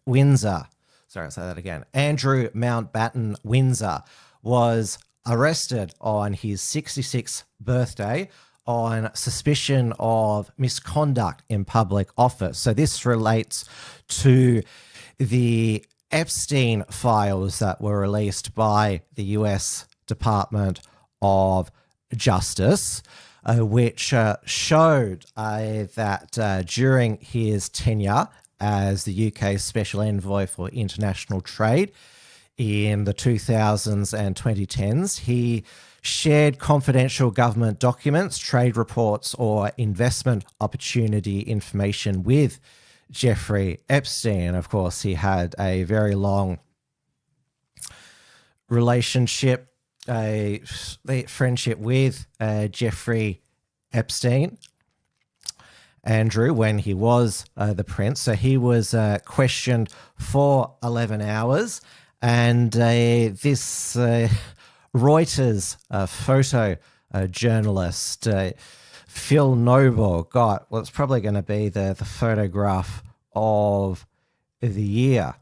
Windsor, sorry, I'll say that again. Andrew Mountbatten Windsor was arrested on his 66th birthday on suspicion of misconduct in public office. So this relates to the Epstein files that were released by the US Department of Justice, which showed that during his tenure as the UK's Special Envoy for International Trade in the 2000s and 2010s, he shared confidential government documents, trade reports, or investment opportunity information with Jeffrey Epstein. Of course, he had a very long relationship, a friendship with Jeffrey Epstein, Andrew, when he was the prince. So he was questioned for 11 hours, and this Reuters photo journalist, Phil Noble, got what's probably going to be the photograph of the year.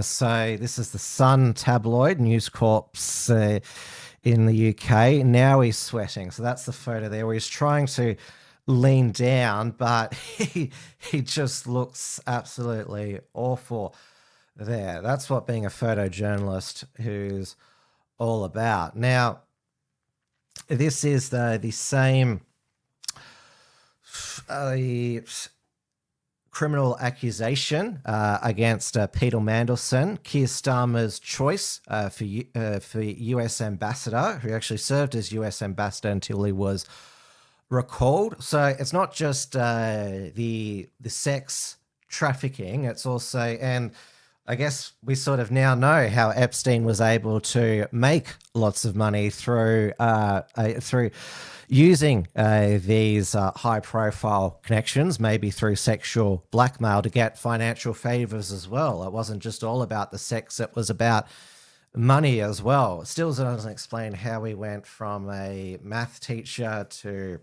So this is the Sun tabloid, News Corp's in the UK. Now he's sweating. So that's the photo there where he's trying to lean down, but he just looks absolutely awful there. That's what being a photojournalist who's all about. Now, this is the same criminal accusation against Peter Mandelson, Keir Starmer's choice for US ambassador, who actually served as US ambassador until he was recalled. So it's not just the sex trafficking, it's also, and I guess we sort of now know how Epstein was able to make lots of money through using these high-profile connections, maybe through sexual blackmail to get financial favors as well. It wasn't just all about the sex; it was about money as well. It still doesn't explain how we went from a math teacher to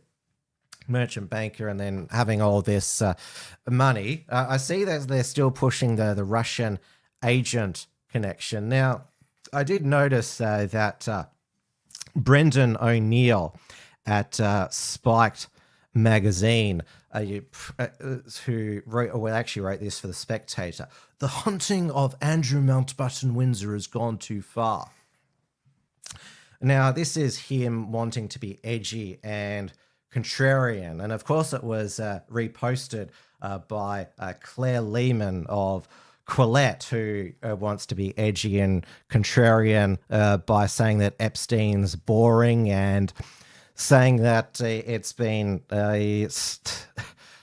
merchant banker and then having all this money. I see that they're still pushing the Russian agent connection. Now, I did notice that Brendan O'Neill at Spiked magazine, who wrote this for The Spectator, "The haunting of Andrew Mountbatten Windsor has gone too far." Now, this is him wanting to be edgy and contrarian. And of course, it was reposted by Claire Lehman of Quillette, who wants to be edgy and contrarian by saying that Epstein's boring and saying that it's been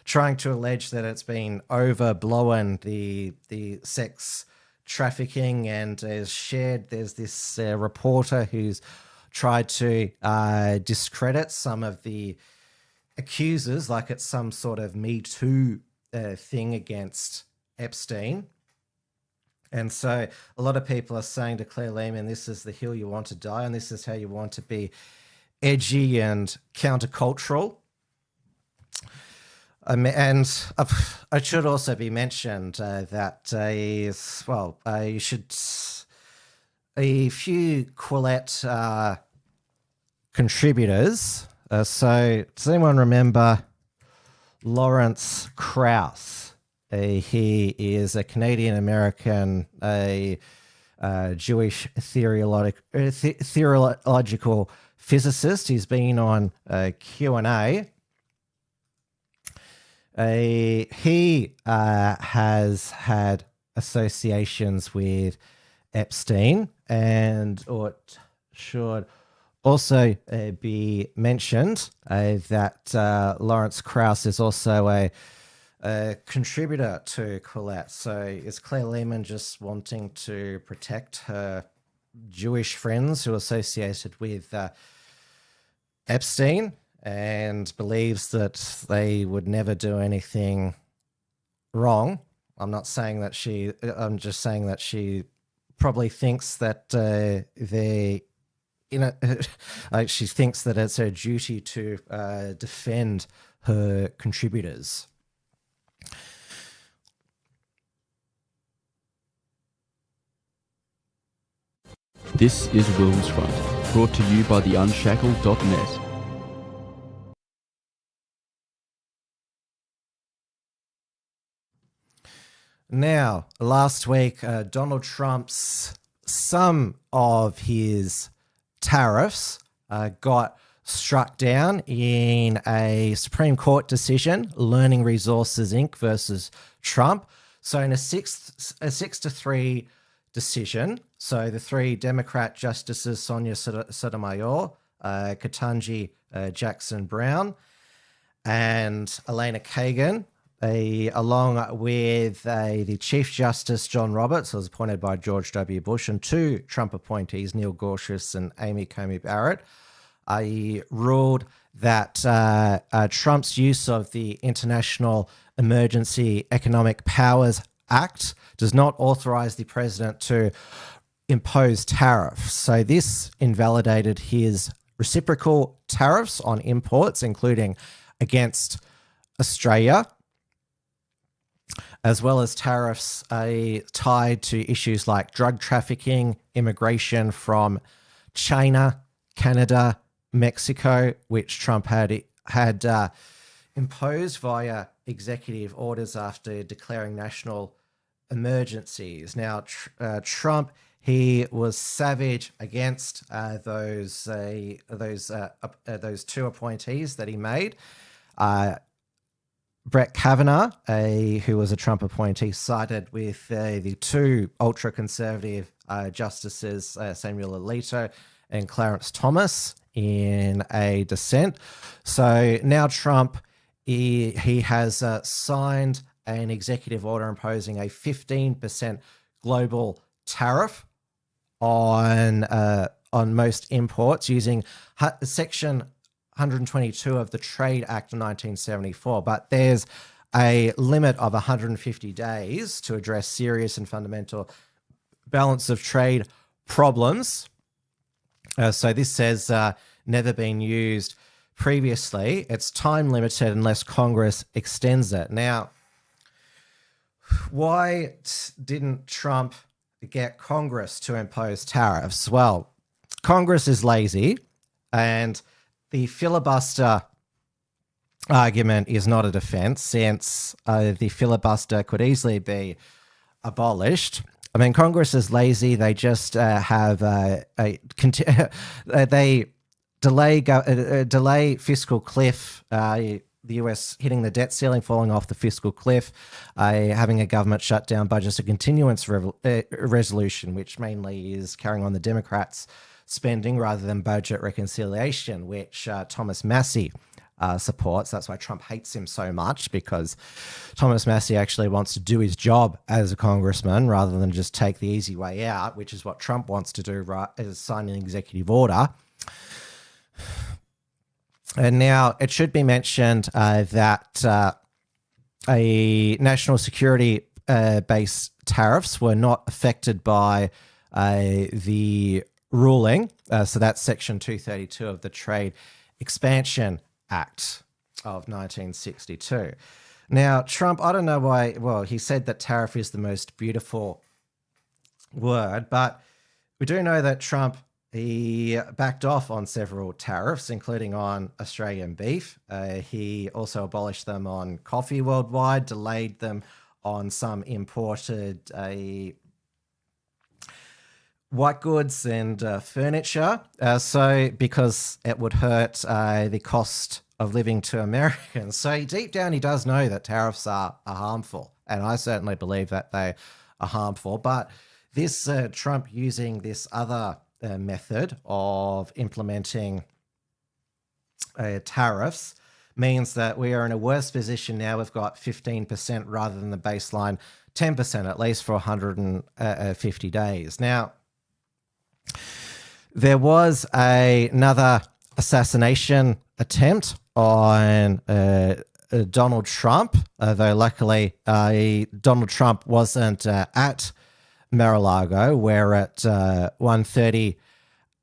trying to allege that it's been overblown, the sex trafficking, and there's this reporter who's tried to discredit some of the accusers, like it's some sort of Me Too thing against Epstein. And so a lot of people are saying to Claire Lehman, this is the hill you want to die on, this is how you want to be edgy and countercultural. And it should also be mentioned that a few Quillette contributors. So does anyone remember Lawrence Krauss? He is a Canadian-American, Jewish theological physicist. He's been on Q&A. He has had associations with Epstein, and it should also be mentioned that Lawrence Krauss is also a contributor to Quillette. So is Claire Lehman just wanting to protect her Jewish friends who are associated with Epstein, and believes that they would never do anything wrong? I'm just saying that she probably thinks that she thinks that it's her duty to defend her contributors. This is WilmsFront, brought to you by the Unshackled.net. Now, last week, Donald Trump's some of his tariffs got struck down in a Supreme Court decision, Learning Resources Inc. versus Trump. So in a 6-3 decision, so the three Democrat justices, Sonia Sotomayor, Ketanji Jackson Brown, and Elena Kagan, along with the Chief Justice, John Roberts, who was appointed by George W. Bush, and two Trump appointees, Neil Gorsuch and Amy Coney Barrett, ruled that Trump's use of the International Emergency Economic Powers Act does not authorize the president to impose tariffs. So this invalidated his reciprocal tariffs on imports, including against Australia, as well as tariffs tied to issues like drug trafficking, immigration from China, Canada, Mexico, which Trump had imposed via executive orders after declaring national emergencies. Now, Trump, he was savage against those two appointees that he made. Brett Kavanaugh, who was a Trump appointee, sided with the two ultra-conservative justices, Samuel Alito and Clarence Thomas, in a dissent. So now Trump, he has signed an executive order imposing a 15% global tariff on most imports using Section 122 of the Trade Act of 1974. But there's a limit of 150 days to address serious and fundamental balance of trade problems. So this says never been used previously. It's time limited unless Congress extends it. Now, why didn't Trump get Congress to impose tariffs? Well, Congress is lazy, and the filibuster argument is not a defense, since the filibuster could easily be abolished. I mean, Congress is lazy. They just they delay fiscal cliff, the US hitting the debt ceiling, falling off the fiscal cliff, having a government shutdown, budget's a continuance resolution, which mainly is carrying on the Democrats' spending rather than budget reconciliation, which Thomas Massie supports. That's why Trump hates him so much, because Thomas Massie actually wants to do his job as a congressman rather than just take the easy way out, which is what Trump wants to do, right, is sign an executive order. And now it should be mentioned that a national security based tariffs were not affected by the ruling. So that's Section 232 of the Trade Expansion Act of 1962. Now, Trump, I don't know why, well, he said that tariff is the most beautiful word, but we do know that Trump, he backed off on several tariffs, including on Australian beef. He also abolished them on coffee worldwide, delayed them on some imported white goods and furniture. So because it would hurt the cost of living to Americans. So deep down, he does know that tariffs are harmful. And I certainly believe that they are harmful. But this Trump using this other method of implementing tariffs means that we are in a worse position now. We've got 15% rather than the baseline 10%, at least for 150 days. Now, there was another assassination attempt on Donald Trump, though luckily Donald Trump wasn't at Mar-a-Lago, where at 1:30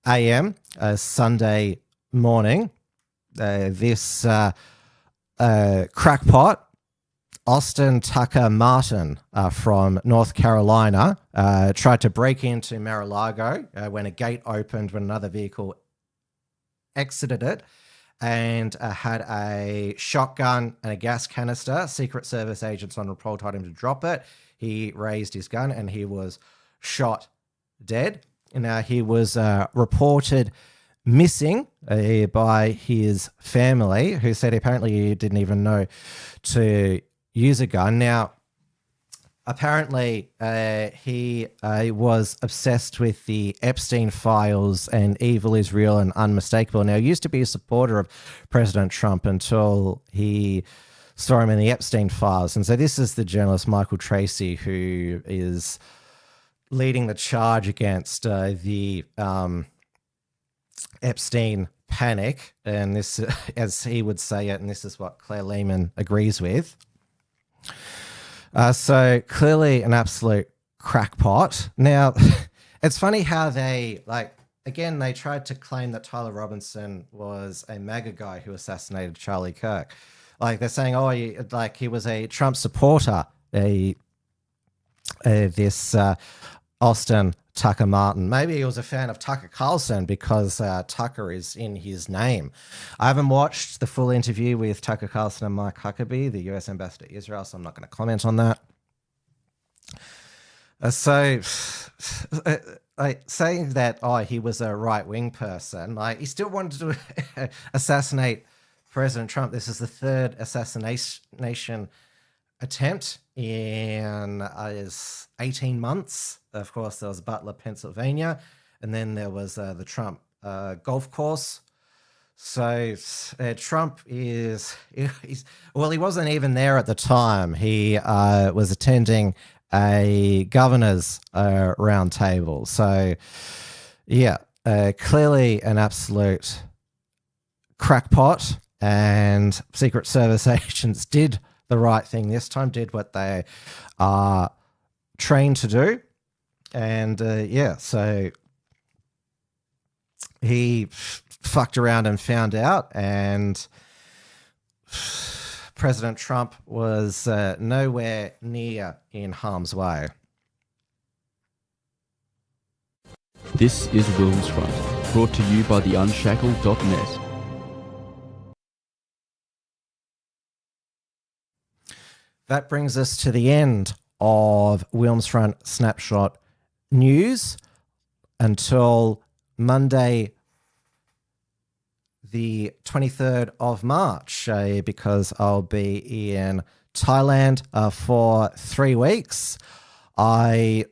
a.m. Sunday morning, this crackpot, Austin Tucker Martin from North Carolina, tried to break into Mar-a-Lago when a gate opened when another vehicle exited it, and had a shotgun and a gas canister. Secret Service agents on patrol told him to drop it. He raised his gun and he was shot dead. Now, he was reported missing by his family, who said apparently he didn't even know to use a gun. Now, apparently he was obsessed with the Epstein files and evil is real and unmistakable. Now, he used to be a supporter of President Trump until he saw him in the Epstein files. And so this is the journalist Michael Tracy, who is leading the charge against the Epstein panic. And this, as he would say it, and this is what Claire Lehman agrees with. So clearly an absolute crackpot. Now, it's funny how they, again, they tried to claim that Tyler Robinson was a MAGA guy who assassinated Charlie Kirk. They're saying, he was a Trump supporter, this Austin Tucker Martin. Maybe he was a fan of Tucker Carlson because Tucker is in his name. I haven't watched the full interview with Tucker Carlson and Mike Huckabee, the US ambassador to Israel, so I'm not going to comment on that. Saying that, he was a right-wing person, he still wanted to assassinate President Trump. This is the third assassination attempt in 18 months. Of course, there was Butler, Pennsylvania, and then there was the Trump golf course So Trump he wasn't even there at the time. He was attending a governor's round table. So, yeah, clearly an absolute crackpot, and Secret Service agents did the right thing this time, did what they are trained to do. And, so he fucked around and found out, and President Trump was nowhere near in harm's way. This is WilmsFront, brought to you by the Unshackled.net. That brings us to the end of WilmsFront Snapshot News until Monday, the 23rd of March, because I'll be in Thailand for 3 weeks. I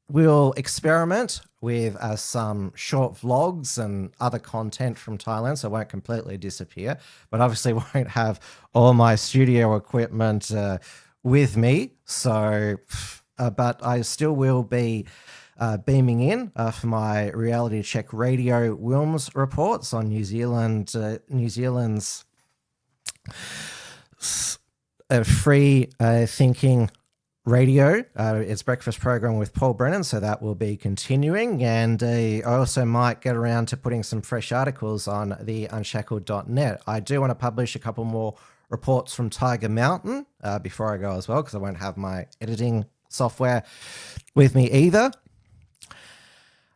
will experiment with some short vlogs and other content from Thailand, so I won't completely disappear, but obviously won't have all my studio equipment with me. So, but I still will be beaming in for my reality check radio Wilms reports on New Zealand's free thinking radio. It's breakfast program with Paul Brennan, so that will be continuing. And I also might get around to putting some fresh articles on the Unshackled.net. I do want to publish a couple more reports from Tiger Mountain before I go as well, because I won't have my editing software with me either.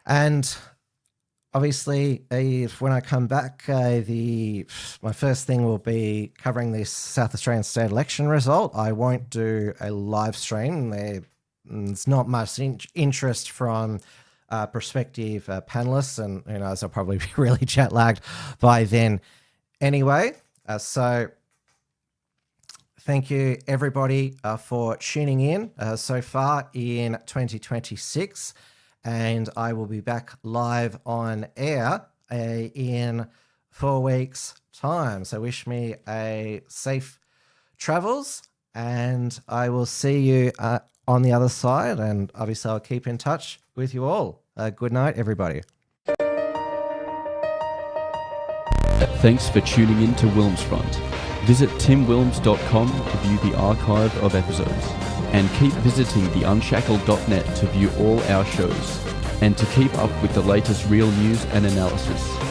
And obviously, when I come back, my first thing will be covering the South Australian state election result. I won't do a live stream. There's not much interest from prospective panelists, and as I'll probably be really jet lagged by then anyway. So thank you everybody for tuning in so far in 2026. And I will be back live on air in 4 weeks' time. So wish me a safe travels, and I will see you on the other side. And obviously I'll keep in touch with you all. Good night, everybody. Thanks for tuning in to WilmsFront. Visit timwilms.com to view the archive of episodes. And keep visiting the Unshackled.net to view all our shows, and to keep up with the latest real news and analysis.